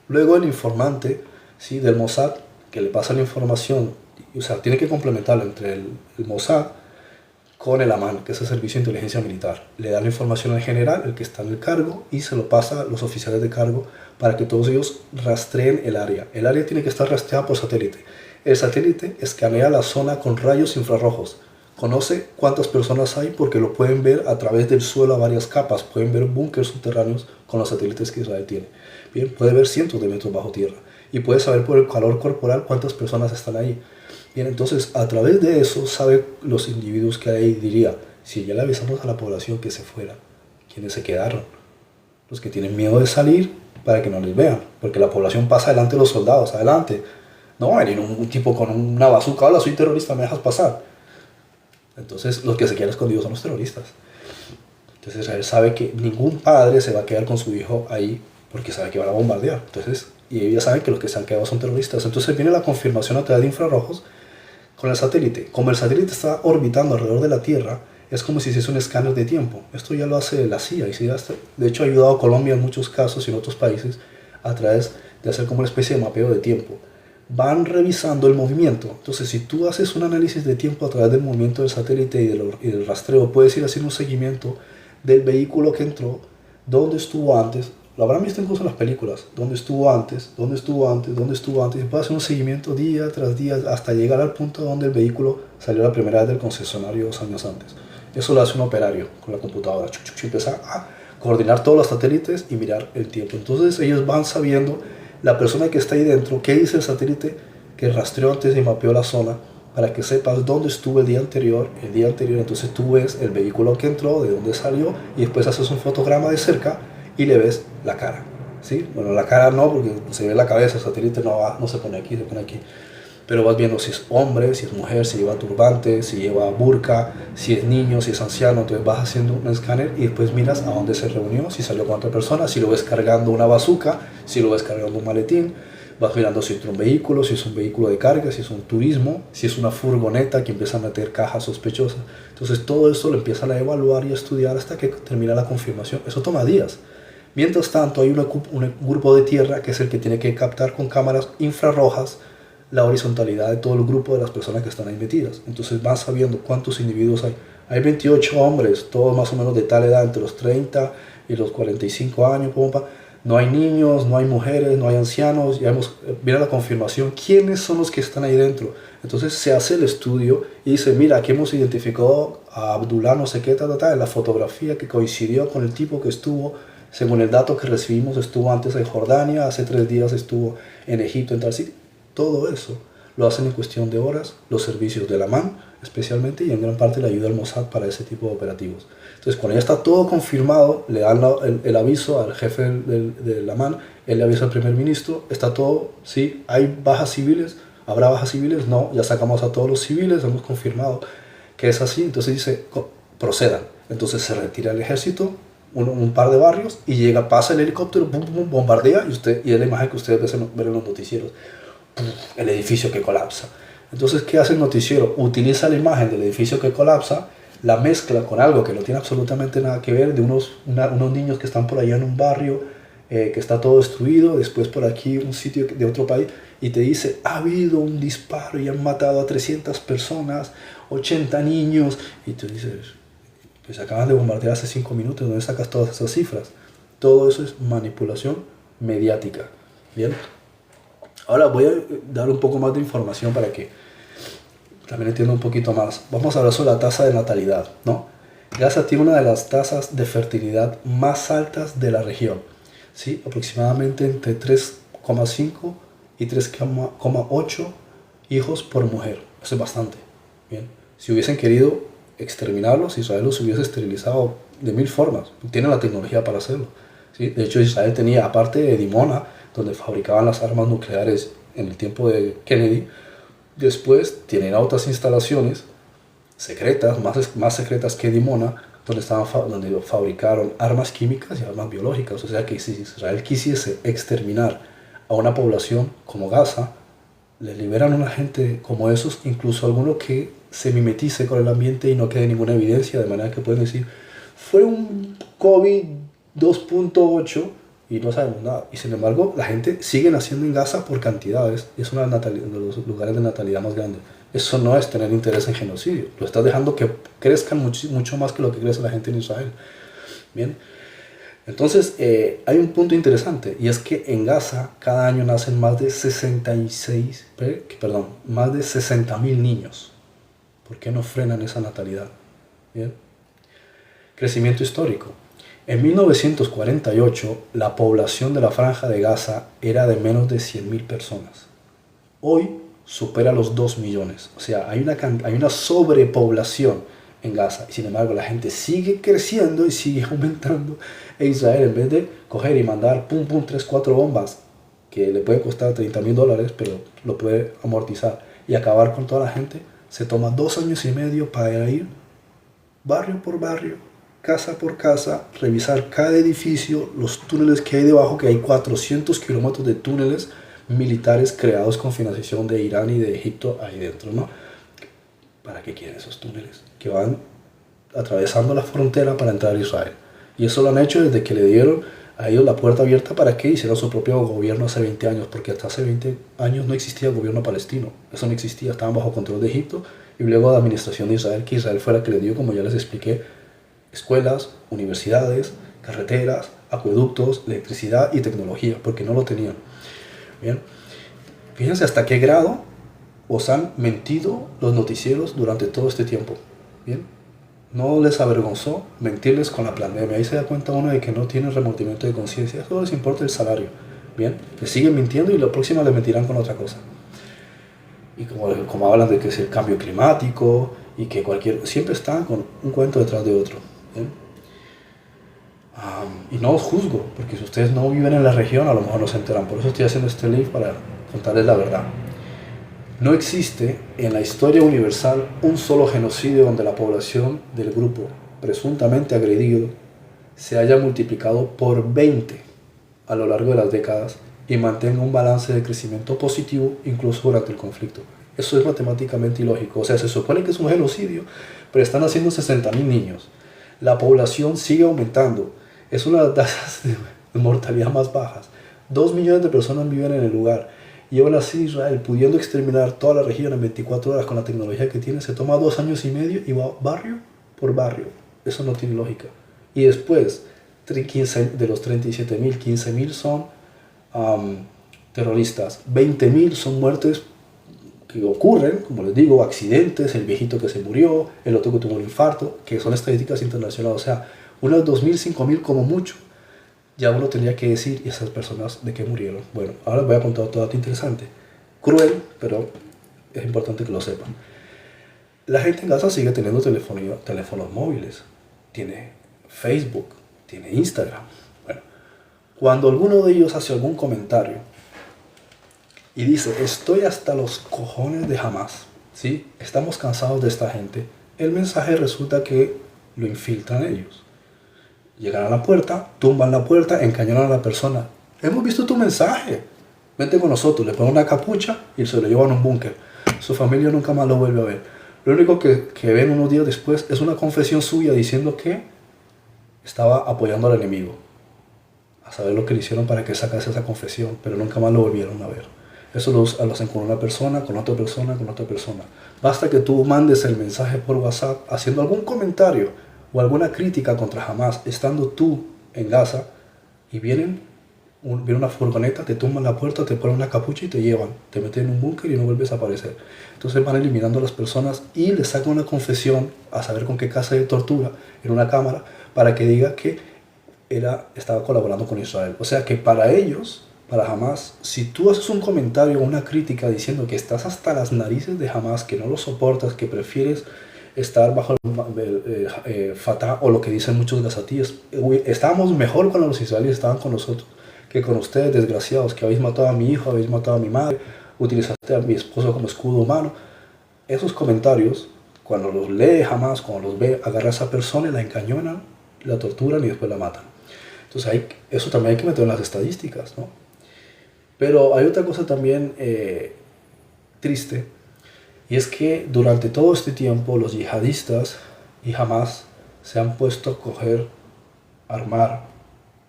Speaker 1: Luego el informante, ¿sí?, del Mossad, que le pasa la información, o sea, tiene que complementarlo entre el Mossad con el Aman, que es el Servicio de Inteligencia Militar. Le da la información al general, el que está en el cargo, y se lo pasa a los oficiales de cargo para que todos ellos rastreen el área. El área tiene que estar rastreada por satélite. El satélite escanea la zona con rayos infrarrojos. Conoce cuántas personas hay porque lo pueden ver a través del suelo a varias capas. Pueden ver búnkers subterráneos con los satélites que Israel tiene. Bien, puede ver cientos de metros bajo tierra. Y puede saber por el calor corporal cuántas personas están ahí. Bien, entonces a través de eso sabe los individuos que hay. Diría, si ya le avisamos a la población que se fuera, ¿quiénes se quedaron? Los que tienen miedo de salir para que no les vean. Porque la población pasa delante de los soldados. Adelante. No va a venir un tipo con una bazooka. Hola, soy terrorista, ¿me dejas pasar? Entonces, los que se quedan escondidos son los terroristas. Entonces, Israel sabe que ningún padre se va a quedar con su hijo ahí porque sabe que van a bombardear. Entonces, y ellos ya saben que los que se han quedado son terroristas. Entonces, viene la confirmación a través de infrarrojos con el satélite. Como el satélite está orbitando alrededor de la Tierra, es como si se hiciese un escáner de tiempo. Esto ya lo hace la CIA. Y de hecho, ha ayudado a Colombia en muchos casos y en otros países a través de hacer como una especie de mapeo de tiempo. Van revisando el movimiento. Entonces, si tú haces un análisis de tiempo a través del movimiento del satélite y del rastreo, puedes ir haciendo un seguimiento del vehículo que entró, dónde estuvo antes. Lo habrán visto incluso en las películas. Dónde estuvo antes, dónde estuvo antes, dónde estuvo antes. Y puedes hacer un seguimiento día tras día hasta llegar al punto donde el vehículo salió la primera vez del concesionario 2 años antes. Eso lo hace un operario con la computadora. Empieza a coordinar todos los satélites y mirar el tiempo. Entonces, ellos van sabiendo la persona que está ahí dentro, qué dice el satélite que rastreó antes y mapeó la zona, para que sepas dónde estuvo el día anterior. Entonces tú ves el vehículo que entró, de dónde salió, y después haces un fotograma de cerca y le ves la cara. ¿Sí? Bueno, la cara no, porque se ve la cabeza, el satélite no se pone aquí, se pone aquí. Pero vas viendo si es hombre, si es mujer, si lleva turbante, si lleva burka, si es niño, si es anciano. Entonces vas haciendo un escáner y después miras a dónde se reunió, si salió con otra persona, si lo ves cargando una bazooka, si lo ves cargando un maletín. Vas mirando si es un vehículo, si es un vehículo de carga, si es un turismo, si es una furgoneta que empieza a meter cajas sospechosas. Entonces todo esto lo empiezan a evaluar y a estudiar hasta que termina la confirmación. Eso toma días. Mientras tanto hay un grupo de tierra que es el que tiene que captar con cámaras infrarrojas la horizontalidad de todo el grupo de las personas que están ahí metidas. Entonces van sabiendo cuántos individuos hay. Hay 28 hombres, todos más o menos de tal edad, entre los 30 y los 45 años. No hay niños, no hay mujeres, no hay ancianos. Ya viene la confirmación. ¿Quiénes son los que están ahí dentro? Entonces se hace el estudio y dice, mira, aquí hemos identificado a Abdullah no sé qué, en la fotografía que coincidió con el tipo que estuvo, según el dato que recibimos, estuvo antes en Jordania, hace 3 días estuvo en Egipto, en tal sitio. Todo eso lo hacen en cuestión de horas los servicios de la MAN, especialmente, y en gran parte la ayuda del Mossad para ese tipo de operativos. Entonces, cuando ya está todo confirmado, le dan el aviso al jefe de la MAN, él le avisa al primer ministro, está todo, sí, hay bajas civiles, habrá bajas civiles, no, ya sacamos a todos los civiles, hemos confirmado que es así, entonces dice, procedan. Entonces se retira el ejército, un par de barrios, y llega, pasa el helicóptero, boom, boom, bombardea, y es la imagen que ustedes ven en los noticieros, el edificio que colapsa. Entonces, ¿qué hace el noticiero? Utiliza la imagen del edificio que colapsa, la mezcla con algo que no tiene absolutamente nada que ver, de unos niños que están por allá en un barrio, que está todo destruido, después por aquí un sitio de otro país, y te dice, ha habido un disparo y han matado a 300 personas, 80 niños, y tú dices, pues acaban de bombardear hace 5 minutos, ¿dónde sacas todas esas cifras? Todo eso es manipulación mediática, ¿bien? Ahora voy a dar un poco más de información para que también entienda un poquito más. Vamos a hablar sobre la tasa de natalidad, ¿no? Gaza tiene una de las tasas de fertilidad más altas de la región, ¿sí? Aproximadamente entre 3,5 y 3,8 hijos por mujer. Eso es bastante, ¿bien? Si hubiesen querido exterminarlos, Israel los hubiese esterilizado de 1000 formas. Tiene la tecnología para hacerlo, ¿sí? De hecho, Israel tenía, aparte de Dimona, donde fabricaban las armas nucleares en el tiempo de Kennedy, después tienen otras instalaciones secretas, más secretas que Dimona, donde fabricaron armas químicas y armas biológicas. O sea que si Israel quisiese exterminar a una población como Gaza, les liberan a una gente como esos, incluso alguno que se mimetice con el ambiente y no quede ninguna evidencia, de manera que pueden decir, fue un COVID 2.8 y no sabemos nada. Y sin embargo, la gente sigue naciendo en Gaza por cantidades. Es uno de los lugares de natalidad más grandes. Eso no es tener interés en genocidio. Lo estás dejando que crezcan mucho más que lo que crece la gente en Israel. Bien. Entonces, hay un punto interesante, y es que en Gaza cada año nacen más de 60.000 niños. ¿Por qué no frenan esa natalidad? Bien. Crecimiento histórico. En 1948, la población de la Franja de Gaza era de menos de 100.000 personas. Hoy supera los 2 millones. O sea, hay una sobrepoblación en Gaza. Y sin embargo, la gente sigue creciendo y sigue aumentando. E Israel, en vez de coger y mandar 3, 4 bombas, que le puede costar $30,000, pero lo puede amortizar, y acabar con toda la gente, se toma 2 años y medio para ir barrio por barrio, casa por casa, revisar cada edificio, los túneles que hay debajo, que hay 400 kilómetros de túneles militares creados con financiación de Irán y de Egipto ahí dentro, ¿no? ¿Para qué quieren esos túneles? Que van atravesando la frontera para entrar a Israel. Y eso lo han hecho desde que le dieron a ellos la puerta abierta para que hicieran su propio gobierno hace 20 años, porque hasta hace 20 años no existía el gobierno palestino. Eso no existía, estaban bajo control de Egipto, y luego la administración de Israel, que Israel fue la que le dio, como ya les expliqué, escuelas, universidades, carreteras, acueductos, electricidad y tecnología, porque no lo tenían. Bien, fíjense hasta qué grado os han mentido los noticieros durante todo este tiempo. Bien, no les avergonzó mentirles con la pandemia. Ahí se da cuenta uno de que no tienen remordimiento de conciencia, solo les importa el salario. Bien, les siguen mintiendo y la próxima les mentirán con otra cosa. Y como hablan de que es el cambio climático y que siempre están con un cuento detrás de otro. ¿Bien? Y no os juzgo, porque si ustedes no viven en la región, a lo mejor no se enteran. Por eso estoy haciendo este live, para contarles la verdad. No existe en la historia universal un solo genocidio donde la población del grupo presuntamente agredido se haya multiplicado por 20 a lo largo de las décadas y mantenga un balance de crecimiento positivo incluso durante el conflicto. Eso es matemáticamente ilógico. O sea, se supone que es un genocidio, pero están haciendo 60.000 niños. La población sigue aumentando. Es una de las tasas de mortalidad más bajas. 2 millones de personas viven en el lugar. Y aún así Israel, pudiendo exterminar toda la región en 24 horas con la tecnología que tiene, se toma 2 años y medio y va barrio por barrio. Eso no tiene lógica. Y después, de los 37.000, 15.000 son terroristas. 20.000 son muertes que ocurren, como les digo, accidentes, el viejito que se murió, el otro que tuvo un infarto, que son estadísticas internacionales. O sea, unas 2.000, 5.000 como mucho. Ya uno tendría que decir, ¿y esas personas de qué murieron? Bueno, ahora les voy a contar otro dato interesante. Cruel, pero es importante que lo sepan. La gente en Gaza sigue teniendo teléfonos móviles, tiene Facebook, tiene Instagram. Bueno, cuando alguno de ellos hace algún comentario y dice, estoy hasta los cojones de Hamas, ¿sí? Estamos cansados de esta gente, el mensaje resulta que lo infiltran ellos. Llegan a la puerta, tumban la puerta, encañonan a la persona. Hemos visto tu mensaje, vente con nosotros, le ponen una capucha y se lo llevan a un búnker. Su familia nunca más lo vuelve a ver. Lo único que ven unos días después es una confesión suya diciendo que estaba apoyando al enemigo. A saber lo que le hicieron para que sacase esa confesión, pero nunca más lo volvieron a ver. Eso lo hacen con una persona, con otra persona, con otra persona. Basta que tú mandes el mensaje por WhatsApp haciendo algún comentario o alguna crítica contra Hamas, estando tú en Gaza, y viene una furgoneta, te tumban la puerta, te ponen una capucha y te llevan, te meten en un búnker y no vuelves a aparecer. Entonces van eliminando a las personas y les sacan una confesión, a saber con qué clase de tortura, en una cámara, para que diga que estaba colaborando con Israel. O sea que para ellos, para Hamas, si tú haces un comentario o una crítica diciendo que estás hasta las narices de Hamas, que no lo soportas, que prefieres estar bajo el Fatah, o lo que dicen muchos gazatíes, estábamos mejor cuando los israelíes estaban con nosotros que con ustedes, desgraciados, que habéis matado a mi hijo, habéis matado a mi madre, utilizaste a mi esposo como escudo humano. Esos comentarios, cuando los lee Hamas, cuando los ve, agarra a esa persona y la encañonan, la torturan y después la matan. Entonces eso también hay que meter en las estadísticas, ¿no? Pero hay otra cosa también triste, y es que durante todo este tiempo los yihadistas y Hamas se han puesto a armar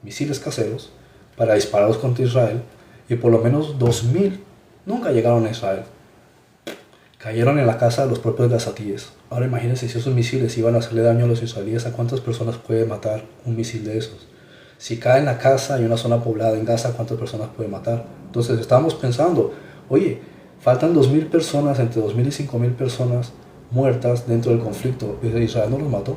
Speaker 1: misiles caseros para dispararlos contra Israel, y por lo menos 2000 nunca llegaron a Israel. Cayeron en la casa de los propios gazatíes. Ahora imagínense si esos misiles iban a hacerle daño a los israelíes, ¿a cuántas personas puede matar un misil de esos? Si cae en la casa y una zona poblada en Gaza, ¿cuántas personas puede matar? Entonces estábamos pensando, oye, faltan 2000 personas, entre 2000 y 5000 personas muertas dentro del conflicto. Israel no los mató,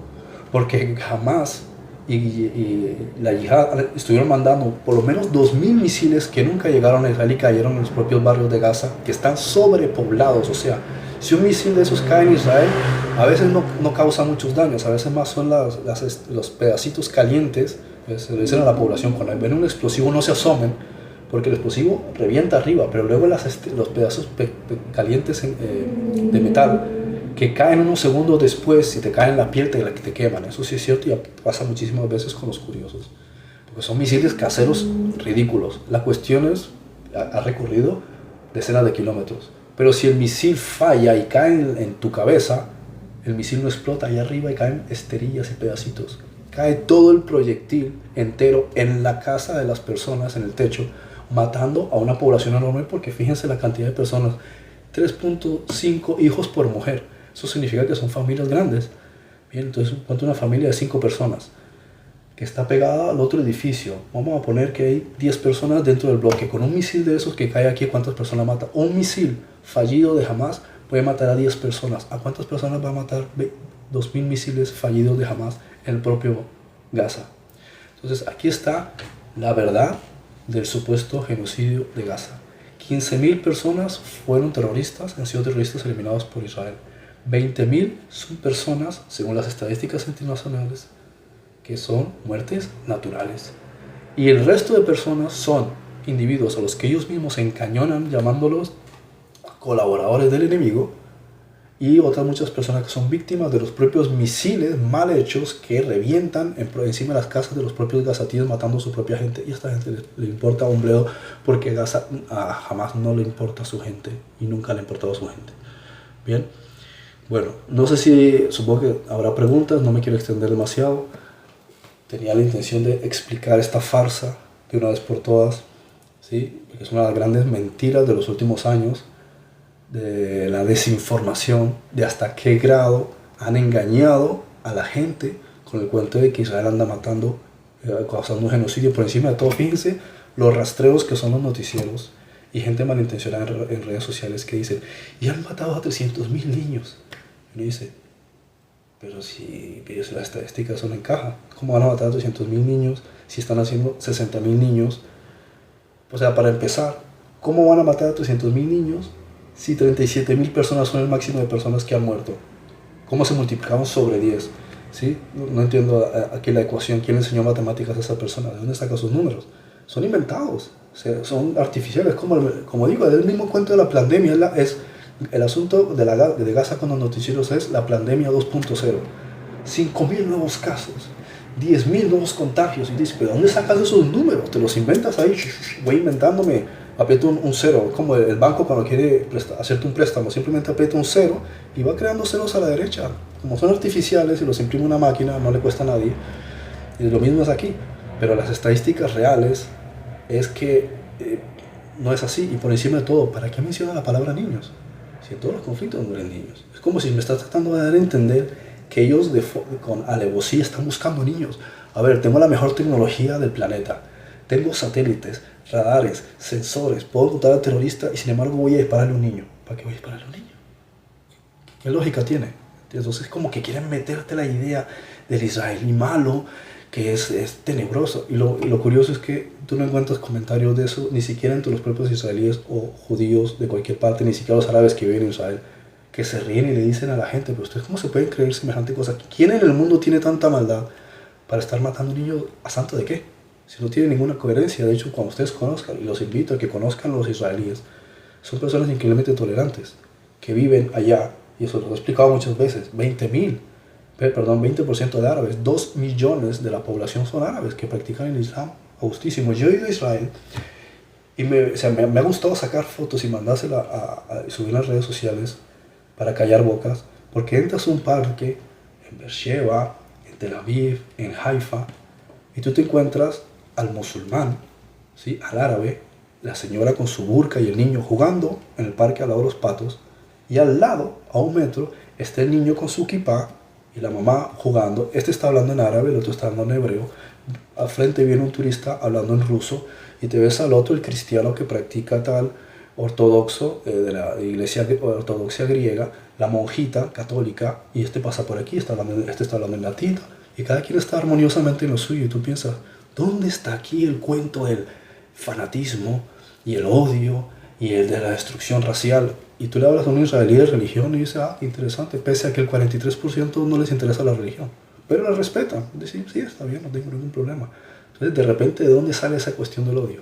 Speaker 1: porque jamás y la yihad estuvieron mandando por lo menos 2000 misiles que nunca llegaron a Israel y cayeron en los propios barrios de Gaza, que están sobrepoblados. O sea, si un misil de esos cae en Israel, a veces no causa muchos daños, a veces más son los pedacitos calientes. Se le dicen a la población, cuando ven un explosivo no se asomen, porque el explosivo revienta arriba, pero luego los pedazos calientes de metal que caen unos segundos después y te caen en la piel, te queman. Eso sí es cierto y pasa muchísimas veces con los curiosos, porque son misiles caseros ridículos. La cuestión es, ha recorrido decenas de kilómetros, pero si el misil falla y cae en tu cabeza, el misil no explota ahí arriba y caen esterillas y pedacitos. Cae todo el proyectil entero en la casa de las personas, en el techo, matando a una población enorme, porque fíjense la cantidad de personas, 3.5 hijos por mujer. Eso significa que son familias grandes. Bien, entonces ponte una familia de 5 personas que está pegada al otro edificio. Vamos a poner que hay 10 personas dentro del bloque. Con un misil de esos que cae aquí, ¿cuántas personas mata? Un misil fallido de Hamas puede matar a 10 personas. ¿A cuántas personas va a matar 2000 misiles fallidos de Hamas en el propio Gaza? Entonces aquí está la verdad del supuesto genocidio de Gaza. 15.000 personas fueron terroristas, han sido terroristas eliminados por Israel. 20.000 son personas, según las estadísticas internacionales, que son muertes naturales. Y el resto de personas son individuos a los que ellos mismos encañonan llamándolos colaboradores del enemigo, y otras muchas personas que son víctimas de los propios misiles mal hechos que revientan encima de las casas de los propios gazatíes, matando a su propia gente. Y a esta gente le importa un bledo, porque Gaza jamás no le importa a su gente y nunca le ha importado a su gente. Bien, bueno, no sé si, supongo que habrá preguntas, no me quiero extender demasiado. Tenía la intención de explicar esta farsa de una vez por todas, ¿sí? Porque es una de las grandes mentiras de los últimos años, de la desinformación, de hasta qué grado han engañado a la gente con el cuento de que Israel anda matando, causando un genocidio. Por encima de todo, fíjense los rastreos que son los noticieros y gente malintencionada en redes sociales que dicen, y han matado a 300.000 niños. Y uno dice, pero si las estadísticas no encajan, ¿cómo van a matar a 300.000 niños si están haciendo 60.000 niños? O sea, para empezar, ¿cómo van a matar a 300.000 niños Si 37.000 personas son el máximo de personas que han muerto, ¿cómo se multiplicaron sobre 10? ¿Sí? No entiendo aquí la ecuación. ¿Quién le enseñó matemáticas a esa persona? ¿De dónde saca sus números? Son inventados, o sea, son artificiales. Como digo, es el mismo cuento de la pandemia. Es el asunto de Gaza con los noticieros es la pandemia 2.0. 5.000 nuevos casos, 10.000 nuevos contagios. Y dices, ¿pero dónde sacas esos números? ¿Te los inventas ahí? Voy inventándome, aprieto un cero. Como el banco cuando quiere hacerte un préstamo, simplemente aprieta un cero y va creando ceros a la derecha. Como son artificiales y los imprime una máquina, no le cuesta a nadie. Y lo mismo es aquí. Pero las estadísticas reales es que no es así. Y por encima de todo, ¿para qué menciona la palabra niños? Si en todos los conflictos mueren niños. Es como si me estás tratando de dar a entender que ellos con alevosía están buscando niños. A ver, tengo la mejor tecnología del planeta. Tengo satélites, radares, sensores. Puedo encontrar al terrorista y sin embargo voy a dispararle a un niño. ¿Para qué voy a dispararle a un niño? ¿Qué lógica tiene? Entonces es como que quieren meterte la idea del israelí malo, que es tenebroso. Y lo curioso es que tú no encuentras comentarios de eso, ni siquiera entre los propios israelíes o judíos de cualquier parte, ni siquiera los árabes que viven en Israel, que se ríen y le dicen a la gente, pero ustedes cómo se pueden creer semejante cosa. ¿Quién en el mundo tiene tanta maldad para estar matando niños a santo de qué? Si no tiene ninguna coherencia. De hecho, cuando ustedes conozcan, y los invito a que conozcan a los israelíes, son personas increíblemente tolerantes, que viven allá, y eso lo he explicado muchas veces, 20% de árabes, 2 millones de la población son árabes que practican el Islam justísimo. Yo he ido a Israel y me ha gustado sacar fotos y mandárselas a subir en las redes sociales para callar bocas, porque entras a un parque en Beersheba, en Tel Aviv, en Haifa, y tú te encuentras al musulmán, ¿sí? Al árabe, la señora con su burka y el niño jugando en el parque al lado de los patos, y al lado, a 1 metro, está el niño con su kipá y la mamá jugando. Este está hablando en árabe, el otro está hablando en hebreo. Al frente viene un turista hablando en ruso y te ves al otro, el cristiano que practica tal ortodoxo de la iglesia ortodoxa griega, la monjita católica, y este pasa por aquí, este está hablando en latín, y cada quien está armoniosamente en lo suyo. Y tú piensas, ¿dónde está aquí el cuento del fanatismo y el odio y el de la destrucción racial? Y tú le hablas a un israelí de religión y dice, ah, qué interesante, pese a que el 43% no les interesa la religión, pero la respetan. Dicen, sí, está bien, no tengo ningún problema. Entonces, de repente, ¿de dónde sale esa cuestión del odio?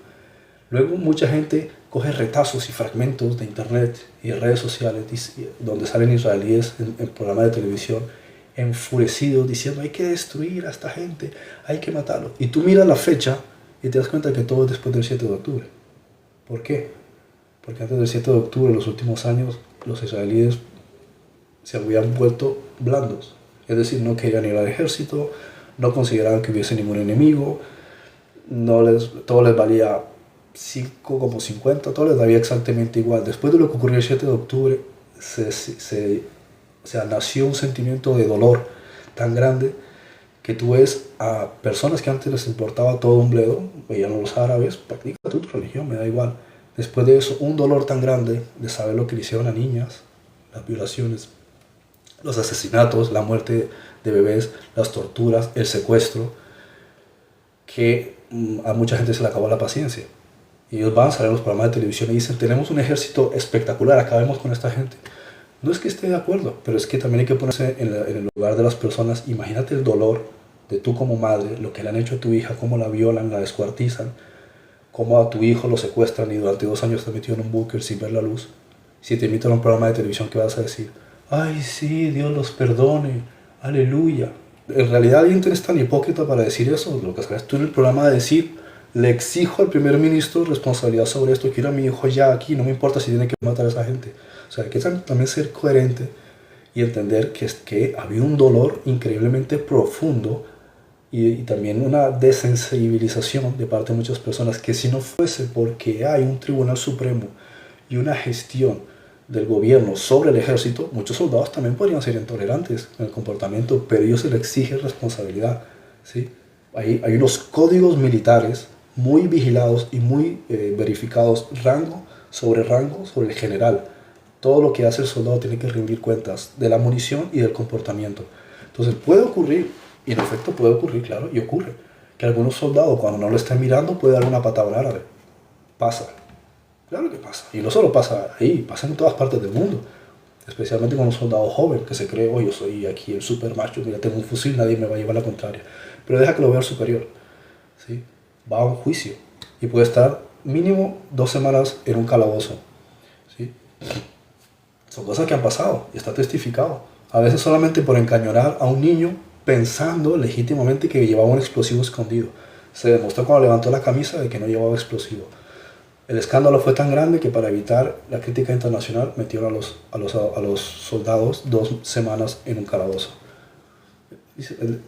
Speaker 1: Luego, mucha gente coge retazos y fragmentos de internet y de redes sociales donde salen israelíes en programas de televisión enfurecidos diciendo, hay que destruir a esta gente, hay que matarlos. Y tú miras la fecha y te das cuenta que todo es después del 7 de octubre. ¿Por qué? Porque antes del 7 de octubre, en los últimos años, los israelíes se habían vuelto blandos. Es decir, no querían ir al ejército, no consideraban que hubiese ningún enemigo, todo les valía 5 como 50, todo les valía exactamente igual. Después de lo que ocurrió el 7 de octubre, nació un sentimiento de dolor tan grande que tú ves a personas que antes les importaba todo un bledo, veían a los árabes, practica tu religión, me da igual. Después de eso, un dolor tan grande de saber lo que le hicieron a niñas, las violaciones, los asesinatos, la muerte de bebés, las torturas, el secuestro, que a mucha gente se le acabó la paciencia. Y ellos van a salir a los programas de televisión y dicen, tenemos un ejército espectacular, acabemos con esta gente. No es que esté de acuerdo, pero es que también hay que ponerse en el lugar de las personas. Imagínate el dolor de tú como madre, lo que le han hecho a tu hija, cómo la violan, la descuartizan, cómo a tu hijo lo secuestran y durante 2 años te metido en un búnker sin ver la luz. Si te invitan a un programa de televisión, ¿qué vas a decir? Ay, sí, Dios los perdone, aleluya. En realidad alguien es tan hipócrita para decir eso. Lo que sabes tú en el programa de decir, le exijo al primer ministro responsabilidad sobre esto, quiero a mi hijo ya aquí, no me importa si tiene que matar a esa gente. O sea, hay que también ser coherente y entender que había un dolor increíblemente profundo y también una desensibilización de parte de muchas personas, que si no fuese porque hay un tribunal supremo y una gestión del gobierno sobre el ejército, muchos soldados también podrían ser intolerantes en el comportamiento, pero ellos se les exige responsabilidad, ¿sí? Hay unos códigos militares muy vigilados y muy verificados, rango sobre el general. Todo lo que hace el soldado tiene que rendir cuentas de la munición y del comportamiento. Entonces puede ocurrir, y en efecto puede ocurrir, claro, y ocurre, que algunos soldados cuando no lo estén mirando puede dar una patada al árabe. Pasa. Claro que pasa. Y no solo pasa ahí, pasa en todas partes del mundo. Especialmente con un soldado joven que se cree, oh, yo soy aquí el super macho, mira, tengo un fusil, nadie me va a llevar la contraria. Pero deja que lo vea el superior. ¿Sí? Va a un juicio y puede estar mínimo 2 semanas en un calabozo. ¿Sí? Son cosas que han pasado y está testificado. A veces solamente por encañonar a un niño pensando legítimamente que llevaba un explosivo escondido. Se demostró cuando levantó la camisa de que no llevaba explosivo. El escándalo fue tan grande que para evitar la crítica internacional metieron a los soldados 2 semanas en un calabozo.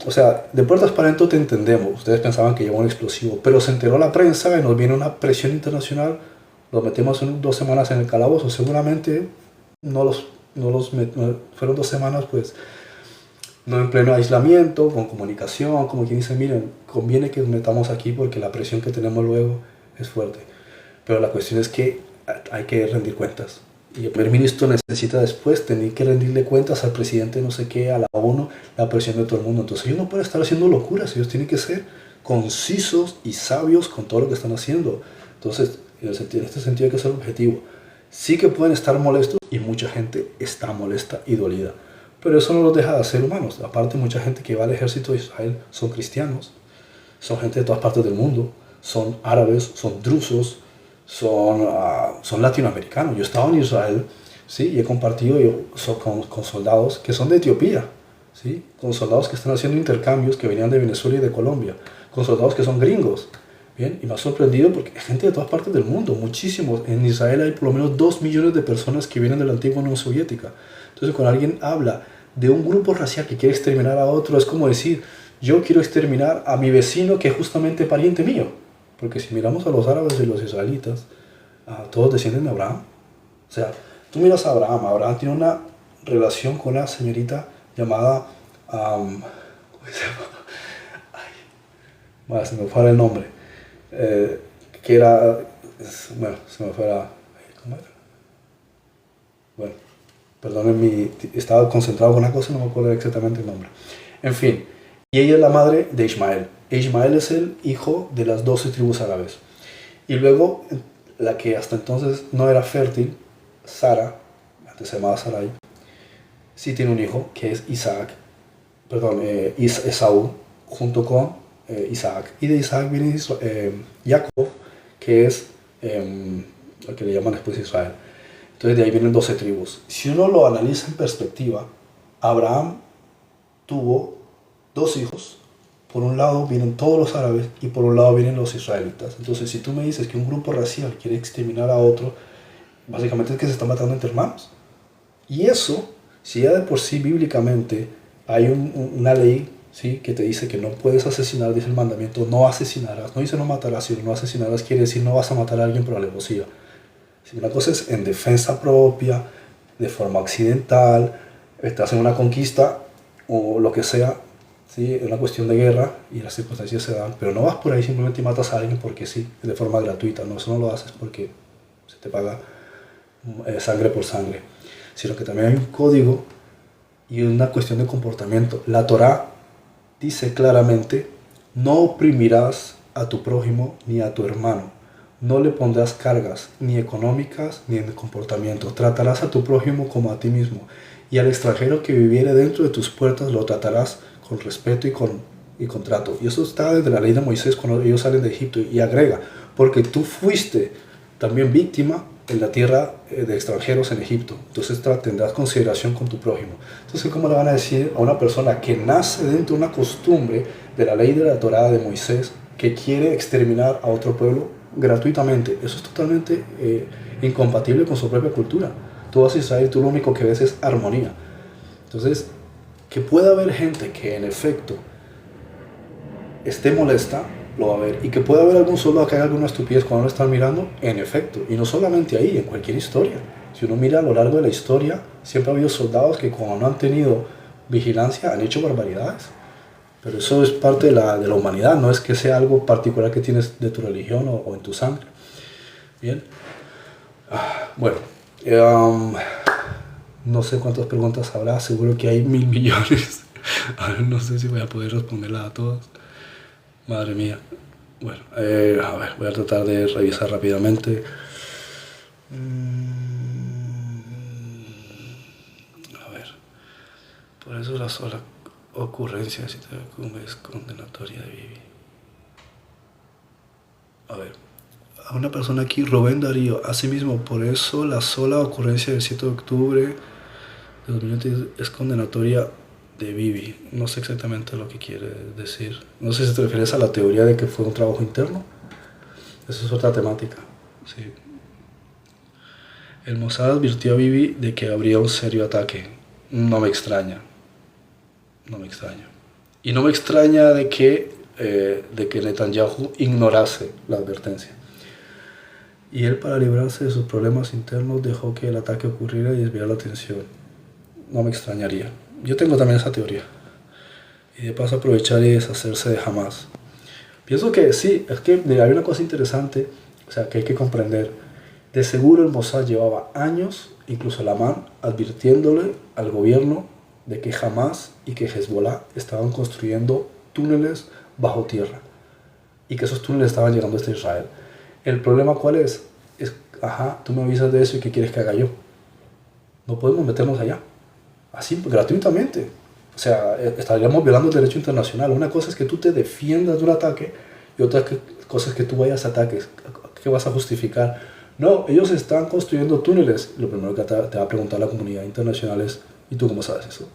Speaker 1: O sea, de puertas para adentro te entendemos. Ustedes pensaban que llevaba un explosivo, pero se enteró la prensa y nos viene una presión internacional. Los metemos en 2 semanas en el calabozo. Seguramente fueron 2 semanas, pues, no en pleno aislamiento, con comunicación, como quien dice, miren, conviene que nos metamos aquí porque la presión que tenemos luego es fuerte. Pero la cuestión es que hay que rendir cuentas. Y el primer ministro necesita después tener que rendirle cuentas al presidente no sé qué, a la ONU, la presión de todo el mundo. Entonces ellos no pueden estar haciendo locuras, ellos tienen que ser concisos y sabios con todo lo que están haciendo. Entonces, en este sentido hay que ser objetivo. Sí que pueden estar molestos y mucha gente está molesta y dolida. Pero eso no los deja de ser humanos. Aparte, mucha gente que va al ejército de Israel son cristianos, son gente de todas partes del mundo, son árabes, son drusos, son latinoamericanos. Yo he estado en Israel, ¿sí? Y he compartido con soldados que son de Etiopía, ¿sí? Con soldados que están haciendo intercambios que venían de Venezuela y de Colombia, con soldados que son gringos. Bien, y me ha sorprendido porque hay gente de todas partes del mundo, muchísimos. En Israel hay por lo menos 2 millones de personas que vienen de la antigua Unión Soviética. Entonces, cuando alguien habla de un grupo racial que quiere exterminar a otro, es como decir, yo quiero exterminar a mi vecino que es justamente pariente mío. Porque si miramos a los árabes y los israelitas, todos descienden de Abraham. O sea, tú miras a Abraham. Abraham tiene una relación con una señorita llamada... ¿cómo se llama? Ay, bueno, se me fue el nombre. Que era... Bueno, se me fue la... ¿Cómo era? Bueno, perdónenme, estaba concentrado con una cosa y no me acuerdo exactamente el nombre. En fin, y ella es la madre de Ismael. Ismael es el hijo de las 12 tribus árabes. Y luego, la que hasta entonces no era fértil, Sara, antes se llamaba Sarai, sí tiene un hijo que es Esaú, junto con Isaac. Y de Isaac viene Jacob, que es lo que le llaman después Israel. Entonces de ahí vienen 12 tribus. Si uno lo analiza en perspectiva, Abraham tuvo 2 hijos. Por un lado vienen todos los árabes y por un lado vienen los israelitas. Entonces, si tú me dices que un grupo racial quiere exterminar a otro, básicamente es que se están matando entre hermanos. Y eso, si ya de por sí bíblicamente hay una ley, ¿sí?, que te dice que no puedes asesinar, dice el mandamiento, no asesinarás. No dice no matarás, sino no asesinarás, quiere decir no vas a matar a alguien por alevosía. Si una cosa es en defensa propia, de forma accidental, estás en una conquista o lo que sea, ¿sí?, es una cuestión de guerra y las circunstancias se dan, pero no vas por ahí simplemente y matas a alguien porque sí, de forma gratuita. No, eso no lo haces porque se te paga sangre por sangre, sino que también hay un código y una cuestión de comportamiento. La Torá dice claramente, no oprimirás a tu prójimo ni a tu hermano, no le pondrás cargas ni económicas ni en comportamiento, tratarás a tu prójimo como a ti mismo, y al extranjero que viviere dentro de tus puertas lo tratarás con respeto y con trato. Y eso está desde la ley de Moisés cuando ellos salen de Egipto, y agrega, porque tú fuiste también víctima en la tierra de extranjeros en Egipto, entonces tendrás consideración con tu prójimo. Entonces, ¿cómo le van a decir a una persona que nace dentro de una costumbre de la ley de la Torá de Moisés que quiere exterminar a otro pueblo gratuitamente? Eso es totalmente incompatible con su propia cultura. Tú vas a Israel, tú lo único que ves es armonía. Entonces, que pueda haber gente que en efecto esté molesta, lo va a ver, y que pueda haber algún soldado que haga alguna estupidez cuando lo están mirando, en efecto, y no solamente ahí, en cualquier historia. Si uno mira a lo largo de la historia, siempre ha habido soldados que cuando no han tenido vigilancia han hecho barbaridades. Pero eso es parte de la humanidad, no es que sea algo particular que tienes de tu religión o en tu sangre. Bien. Bueno, no sé cuántas preguntas habrá, seguro que hay 1000 millones. A ver, no sé si voy a poder responderlas a todas. Madre mía. Bueno, a ver, voy a tratar de revisar rápidamente. A ver, por eso la sola ocurrencia de cierta cumbre es condenatoria de Bibi. A ver, a una persona aquí, Rubén Darío, asimismo, por eso la sola ocurrencia del 7 de octubre de 2020 es condenatoria de Bibi. No sé exactamente lo que quiere decir. No sé si te refieres a la teoría de que fue un trabajo interno. Eso es otra temática. Sí. El Mossad advirtió a Bibi de que habría un serio ataque. No me extraña. No me extraña. Y no me extraña de que Netanyahu ignorase la advertencia. Y él, para librarse de sus problemas internos, dejó que el ataque ocurriera y desviara la atención. No me extrañaría. Yo tengo también esa teoría. Y de paso aprovechar y deshacerse de Hamas. Pienso que sí, es que hay una cosa interesante, o sea, que hay que comprender. De seguro el Mossad llevaba años, incluso el Amán, advirtiéndole al gobierno de que Hamas y que Hezbollah estaban construyendo túneles bajo tierra y que esos túneles estaban llegando hasta Israel. ¿El problema cuál es? Ajá, tú me avisas de eso y ¿qué quieres que haga yo? No podemos meternos allá, así, gratuitamente. O sea, estaríamos violando el derecho internacional. Una cosa es que tú te defiendas de un ataque y otra cosa es que tú vayas a ataques. ¿Qué vas a justificar? No, ellos están construyendo túneles. Lo primero que te va a preguntar la comunidad internacional es, ¿y tú cómo sabes eso?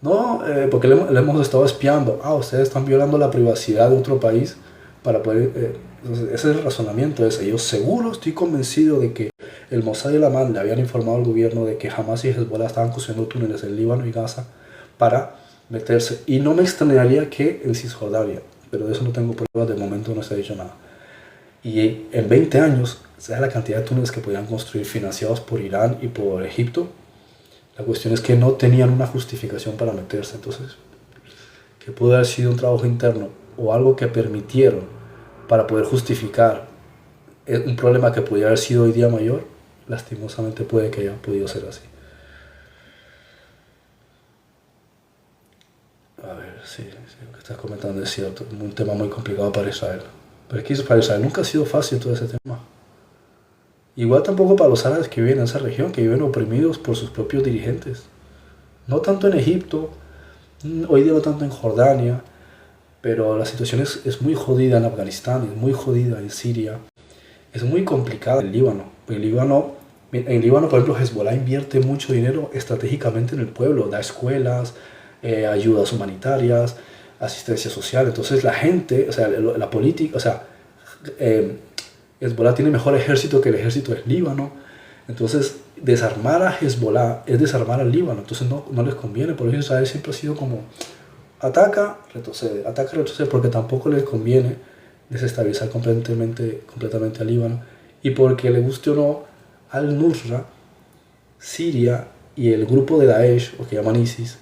Speaker 1: No, porque le hemos estado espiando. Ah, ustedes están violando la privacidad de otro país para poder... entonces, ese es el razonamiento. Yo seguro estoy convencido de que el Mossad y el Amán le habían informado al gobierno de que Hamas y Hezbollah estaban construyendo túneles en Líbano y Gaza para meterse. Y no me extrañaría que en Cisjordania, pero de eso no tengo pruebas, de momento no se ha dicho nada. Y en 20 años, ¿sabes la cantidad de túneles que podían construir financiados por Irán y por Egipto? La cuestión es que no tenían una justificación para meterse. Entonces, que pudo haber sido un trabajo interno o algo que permitieron para poder justificar un problema que podría haber sido hoy día mayor, lastimosamente puede que haya podido ser así. A ver, sí, lo que estás comentando es cierto, un tema muy complicado para Israel. Pero es que para Israel nunca ha sido fácil todo ese tema. Igual tampoco para los árabes que viven en esa región, que viven oprimidos por sus propios dirigentes. No tanto en Egipto, hoy día no tanto en Jordania, pero la situación es muy jodida en Afganistán, es muy jodida en Siria, es muy complicada en Líbano. En Líbano, por ejemplo, Hezbollah invierte mucho dinero estratégicamente en el pueblo, da escuelas, ayudas humanitarias, asistencia social. Entonces la gente, o sea, la política, o sea, Hezbollah tiene mejor ejército que el ejército del Líbano. Entonces, desarmar a Hezbollah es desarmar al Líbano. Entonces no les conviene. Por eso Israel siempre ha sido como ataca, retrocede, porque tampoco les conviene desestabilizar completamente al Líbano. Y porque le guste o no, al-Nusra, Siria y el grupo de Daesh, o que llaman ISIS,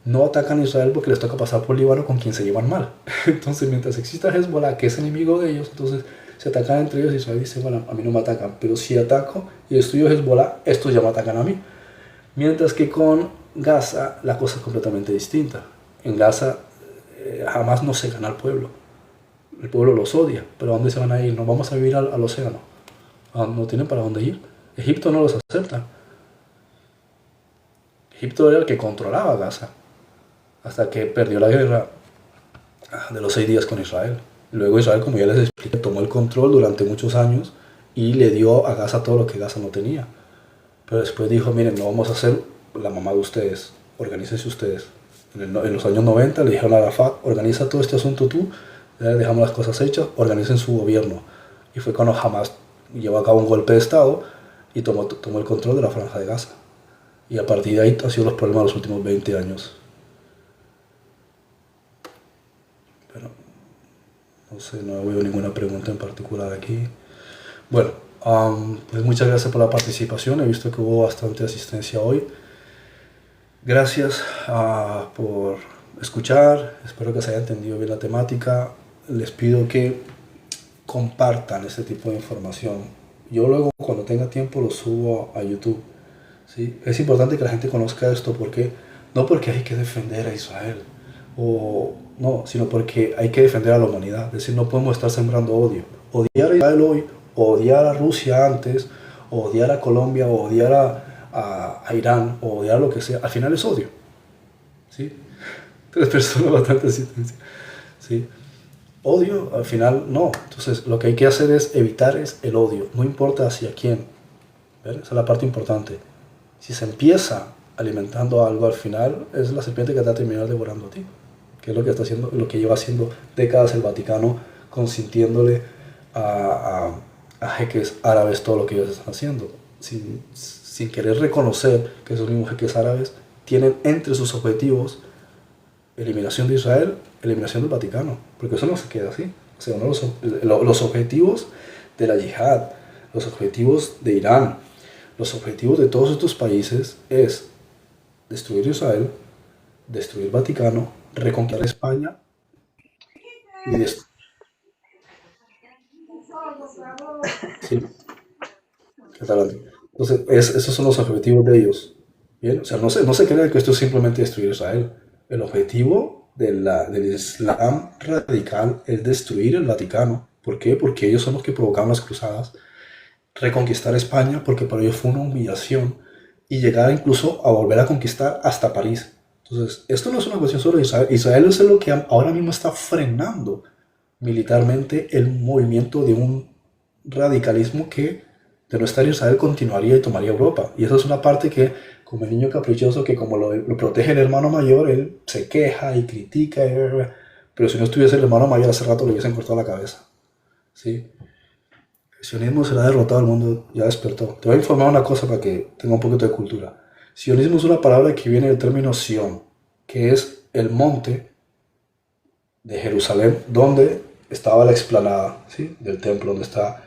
Speaker 1: no atacan a Israel porque les toca pasar por Líbano con quien se llevan mal. Entonces, mientras exista Hezbollah, que es enemigo de ellos, entonces se atacan entre ellos y Israel dice, bueno, a mí no me atacan, pero si ataco y destruyo Hezbollah, estos ya me atacan a mí. Mientras que con Gaza la cosa es completamente distinta. En Gaza jamás no se gana al pueblo. El pueblo los odia, pero ¿a dónde se van a ir? ¿Nos vamos a vivir al océano? No tienen para dónde ir. Egipto no los acepta. Egipto era el que controlaba Gaza, hasta que perdió la guerra de los 6 días con Israel. Luego Israel, como ya les expliqué, tomó el control durante muchos años y le dio a Gaza todo lo que Gaza no tenía. Pero después dijo, miren, no vamos a hacer la mamá de ustedes, organícense ustedes. En los años 90 le dijeron a Arafat, organiza todo este asunto tú, dejamos las cosas hechas, organicen su gobierno. Y fue cuando Hamas llevó a cabo un golpe de Estado y tomó el control de la franja de Gaza. Y a partir de ahí han sido los problemas de los últimos 20 años. Pero no sé, no veo ninguna pregunta en particular aquí. Bueno, pues muchas gracias por la participación. He visto que hubo bastante asistencia hoy. Gracias por escuchar. Espero que se haya entendido bien la temática. Les pido que compartan este tipo de información. Yo luego, cuando tenga tiempo, lo subo a YouTube. ¿Sí? Es importante que la gente conozca esto, porque no porque hay que defender a Israel, sino porque hay que defender a la humanidad. Es decir, no podemos estar sembrando odio. Odiar a Israel hoy, odiar a Rusia antes, o odiar a Colombia, o odiar a Irán, o odiar lo que sea, al final es odio. ¿Sí? Tres personas bastante asistencia. ¿Sí? Odio, al final no. Entonces lo que hay que hacer es evitar es el odio, no importa hacia quién. ¿Ven? Esa es la parte importante. Si se empieza alimentando algo, al final es la serpiente que te va a terminar devorando a ti, que es lo que está haciendo, lo que lleva haciendo décadas el Vaticano, consintiéndole a jeques árabes todo lo que ellos están haciendo, sin querer reconocer que esos mismos jeques árabes tienen entre sus objetivos eliminación de Israel, eliminación del Vaticano, porque eso no se queda así. O sea, los objetivos de la yihad, los objetivos de Irán, los objetivos de todos estos países es destruir Israel, destruir el Vaticano, reconquistar España y destruir. Sí, ¿qué tal? Entonces, esos son los objetivos de ellos. Bien, o sea, no se crea que esto es simplemente destruir Israel. El objetivo del Islam radical es destruir el Vaticano. ¿Por qué? Porque ellos son los que provocaron las cruzadas. Reconquistar España, porque para ellos fue una humillación. Y llegar incluso a volver a conquistar hasta París. Entonces, esto no es una cuestión sobre Israel. Israel es lo que ahora mismo está frenando militarmente el movimiento de un radicalismo que de no estar Israel continuaría y tomaría Europa. Y eso es una parte que, como el niño caprichoso, que como lo protege el hermano mayor, él se queja y critica. Pero si no estuviese el hermano mayor, hace rato le hubiesen cortado la cabeza. ¿Sí? El sionismo será derrotado, el mundo ya despertó. Te voy a informar una cosa para que tenga un poquito de cultura. Sionismo es una palabra que viene del término Sion, que es el monte de Jerusalén, donde estaba la explanada, ¿sí?, del templo, donde está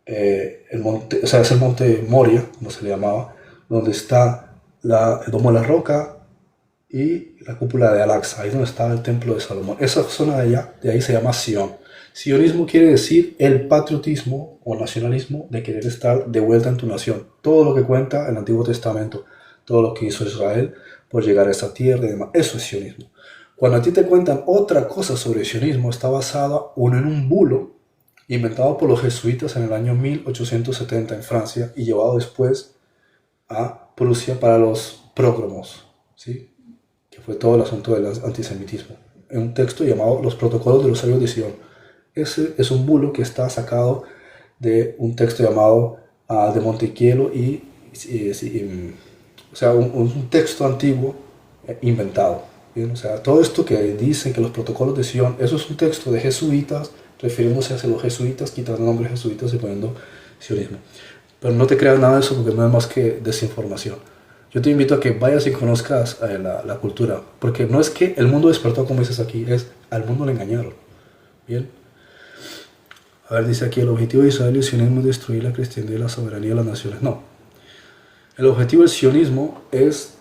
Speaker 1: el monte, o sea, es el monte Moria, como se le llamaba, donde está el domo de la roca y la cúpula de Al-Aqsa, ahí donde estaba el templo de Salomón. Esa zona de allá, de ahí se llama Sion. Sionismo quiere decir el patriotismo o nacionalismo de querer estar de vuelta en tu nación. Todo lo que cuenta el Antiguo Testamento, todo lo que hizo Israel por llegar a esta tierra y demás, eso es sionismo. Cuando a ti te cuentan otra cosa sobre el sionismo, está basada uno en un bulo inventado por los jesuitas en el año 1870 en Francia y llevado después a Prusia para los prógromos, ¿sí?, que fue todo el asunto del antisemitismo, en un texto llamado Los Protocolos de los Sabios de Sion. Ese es un bulo que está sacado de un texto llamado de Montequielo o sea, un texto antiguo inventado. Bien, o sea, todo esto que dicen que los protocolos de Sion, eso es un texto de jesuitas, refiriéndose hacia los jesuitas, quitando el nombre jesuitas y poniendo sionismo. Pero no te creas nada de eso porque no es más que desinformación. Yo te invito a que vayas y conozcas la cultura, porque no es que el mundo despertó, como dices aquí, es al mundo le engañaron. Bien. A ver, dice aquí, el objetivo de Israel y el sionismo es destruir la cristiandad y la soberanía de las naciones. No. El objetivo del sionismo es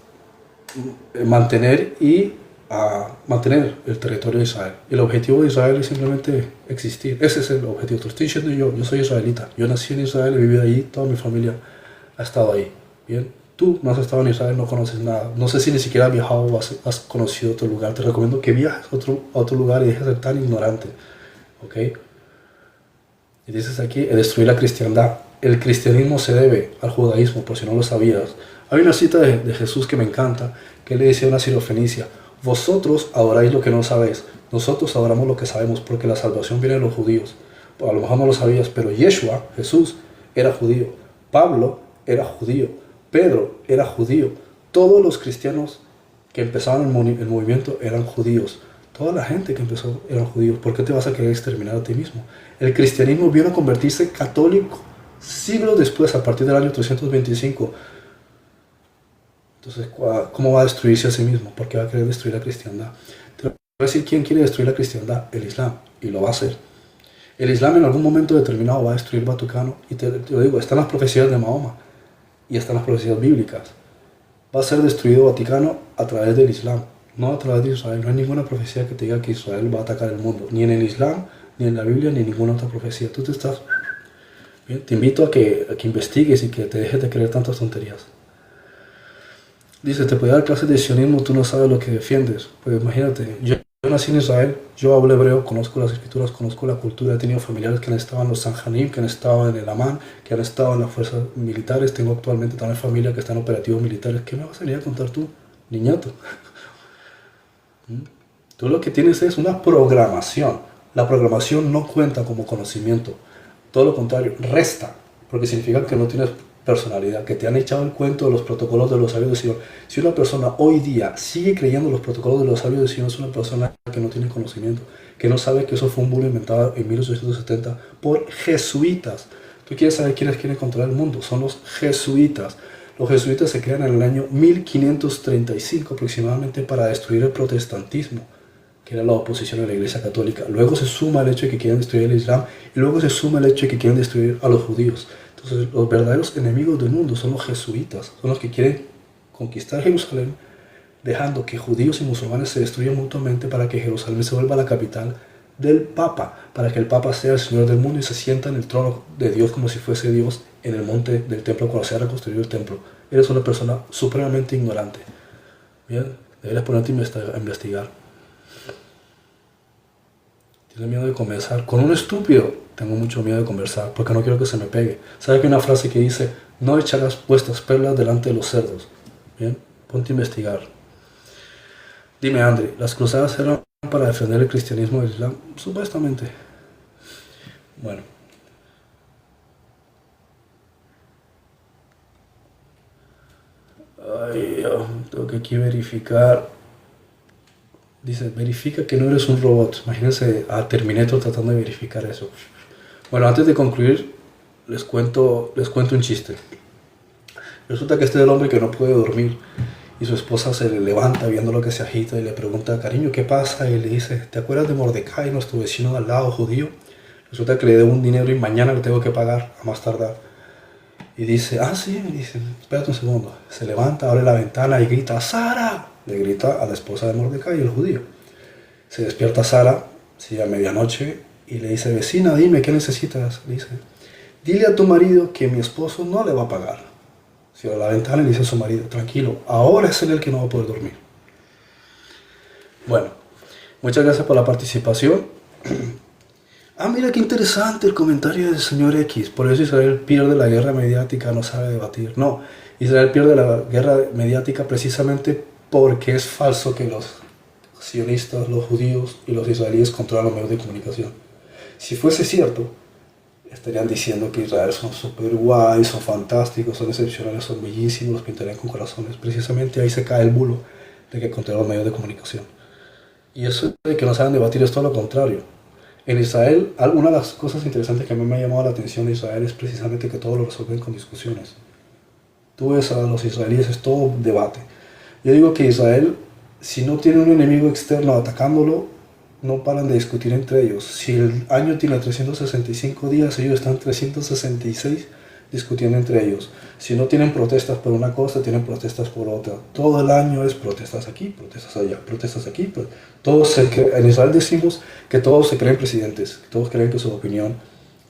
Speaker 1: mantener el territorio de Israel. El objetivo de Israel es simplemente existir. Ese es el objetivo. Te estoy diciendo yo soy israelita. Yo nací en Israel, he vivido allí, toda mi familia ha estado ahí. Bien. Tú no has estado en Israel, no conoces nada. No sé si ni siquiera has viajado o has conocido otro lugar. Te recomiendo que viajes a otro lugar y dejes de ser tan ignorante. ¿Ok? Y dices aquí, destruir la cristiandad. El cristianismo se debe al judaísmo, por si no lo sabías. Hay una cita de Jesús que me encanta, que él le decía a una sirofenicia: vosotros adoráis lo que no sabéis, nosotros adoramos lo que sabemos, porque la salvación viene de los judíos. Pues a lo mejor no lo sabías, pero Yeshua, Jesús, era judío. Pablo era judío. Pedro era judío. Todos los cristianos que empezaban el movimiento eran judíos. Toda la gente que empezó eran judíos. ¿Por qué te vas a querer exterminar a ti mismo? El cristianismo vino a convertirse católico siglos después, a partir del año 325. Entonces, ¿cómo va a destruirse a sí mismo? ¿Por qué va a querer destruir la cristiandad? Te voy a decir quién quiere destruir la cristiandad: el Islam. Y lo va a hacer. El Islam en algún momento determinado va a destruir el Vaticano. Y te lo digo, están las profecías de Mahoma y están las profecías bíblicas. Va a ser destruido el Vaticano a través del Islam, no a través de Israel. No hay ninguna profecía que te diga que Israel va a atacar el mundo, ni en el Islam, ni en la Biblia, ni en ninguna otra profecía. Tú te estás... Bien, te invito a que investigues y que te dejes de creer tantas tonterías. Dice, te puede dar clases de sionismo, tú no sabes lo que defiendes. Pues imagínate, yo nací en Israel, yo hablo hebreo, conozco las escrituras, conozco la cultura, he tenido familiares que han estado en los Sanjanim, que han estado en el Amán, que han estado en las fuerzas militares, tengo actualmente también familia que está en operativos militares. ¿Qué me vas a venir a contar tú, niñato? Tú lo que tienes es una programación. La programación no cuenta como conocimiento, todo lo contrario, resta, porque significa que no tienes personalidad, que te han echado el cuento de los protocolos de los sabios de Sion. Si una persona hoy día sigue creyendo en los protocolos de los sabios de Sion, es una persona que no tiene conocimiento, que no sabe que eso fue un bulo inventado en 1870 por jesuitas. Tú quieres saber quiénes quieren controlar el mundo, son los jesuitas. Los jesuitas se crean en el año 1535 aproximadamente para destruir el protestantismo, que era la oposición a la Iglesia Católica. Luego se suma el hecho de que quieren destruir el Islam y luego se suma el hecho de que quieren destruir a los judíos. Entonces, los verdaderos enemigos del mundo son los jesuitas, son los que quieren conquistar Jerusalén, dejando que judíos y musulmanes se destruyan mutuamente para que Jerusalén se vuelva la capital del Papa, para que el Papa sea el Señor del mundo y se sienta en el trono de Dios como si fuese Dios en el monte del templo cuando se ha reconstruido el templo. Eres una persona supremamente ignorante. Bien, deberías ponerte a investigar. Tienes miedo de conversar con un estúpido. Tengo mucho miedo de conversar porque no quiero que se me pegue. ¿Sabes que hay una frase que dice: no echarás vuestras perlas delante de los cerdos? Bien, ponte a investigar. Dime, André, ¿las cruzadas eran para defender el cristianismo del Islam? Supuestamente. Bueno. Ay, tengo que aquí verificar. Dice, verifica que no eres un robot. Imagínense a Terminator tratando de verificar eso. Bueno, antes de concluir, les cuento un chiste. Resulta que este es el hombre que no puede dormir y su esposa se le levanta viéndolo que se agita y le pregunta: cariño, ¿qué pasa? Y le dice: ¿te acuerdas de Mordecai, nuestro vecino de al lado, judío? Resulta que le debo un dinero y mañana le tengo que pagar a más tardar. Y dice: ah, sí. Y dice: espérate un segundo. Se levanta, abre la ventana y grita: ¡Sara! Le grita a la esposa de Mordecai, el judío. Se despierta Sara, sí, a medianoche, y le dice: vecina, dime, ¿qué necesitas? Le dice: dile a tu marido que mi esposo no le va a pagar. Cierra la ventana y le dice a su marido: tranquilo, ahora es él el que no va a poder dormir. Bueno, muchas gracias por la participación. Ah, mira qué interesante el comentario del señor X. Por eso Israel pierde la guerra mediática, no sabe debatir. No, Israel pierde la guerra mediática precisamente porque es falso que los sionistas, los judíos y los israelíes controlan los medios de comunicación. Si fuese cierto, estarían diciendo que Israel son super guay, son fantásticos, son excepcionales, son bellísimos, los pintarían con corazones. Precisamente ahí se cae el bulo de que controlan los medios de comunicación. Y eso de que no saben debatir es todo lo contrario. En Israel, una de las cosas interesantes que a mí me ha llamado la atención de Israel es precisamente que todo lo resuelven con discusiones. Tú ves a los israelíes, es todo debate. Yo digo que Israel, si no tiene un enemigo externo atacándolo, no paran de discutir entre ellos. Si el año tiene 365 días, ellos están 366 discutiendo entre ellos. Si no tienen protestas por una cosa, tienen protestas por otra. Todo el año es protestas aquí, protestas allá, protestas aquí. En Israel decimos que todos se creen presidentes, todos creen que su opinión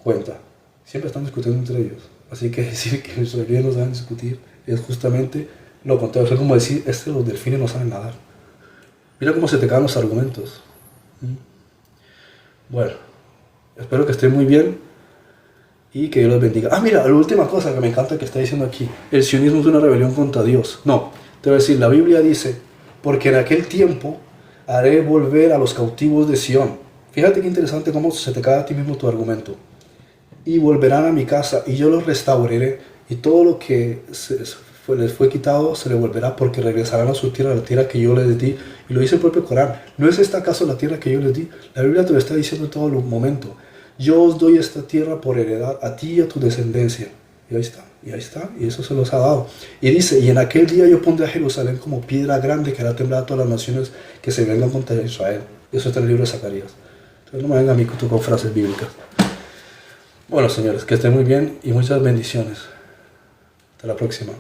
Speaker 1: cuenta. Siempre están discutiendo entre ellos. Así que decir que los israelíes no saben discutir es justamente lo contrario. Es como decir: los delfines no saben nadar. Mira cómo se te caen los argumentos. Bueno, espero que estén muy bien y que Dios los bendiga. Ah, mira, la última cosa que me encanta que está diciendo aquí: el sionismo es una rebelión contra Dios. No, te voy a decir, la Biblia dice: porque en aquel tiempo haré volver a los cautivos de Sión. Fíjate qué interesante cómo se te cae a ti mismo tu argumento. Y volverán a mi casa y yo los restauraré, y todo lo que les fue quitado se les volverá, porque regresarán a su tierra, a la tierra que yo les di. Y lo dice el propio Corán. ¿No es esta acaso la tierra que yo les di? La Biblia te lo está diciendo en todo momento. Yo os doy esta tierra por heredad a ti y a tu descendencia. Y ahí está, y eso se los ha dado. Y dice: y en aquel día yo pondré a Jerusalén como piedra grande que hará temblar a todas las naciones que se vengan contra Israel. Eso está en el libro de Zacarías. Entonces no me vengan a mí con frases bíblicas. Bueno, señores, que estén muy bien y muchas bendiciones. Hasta la próxima.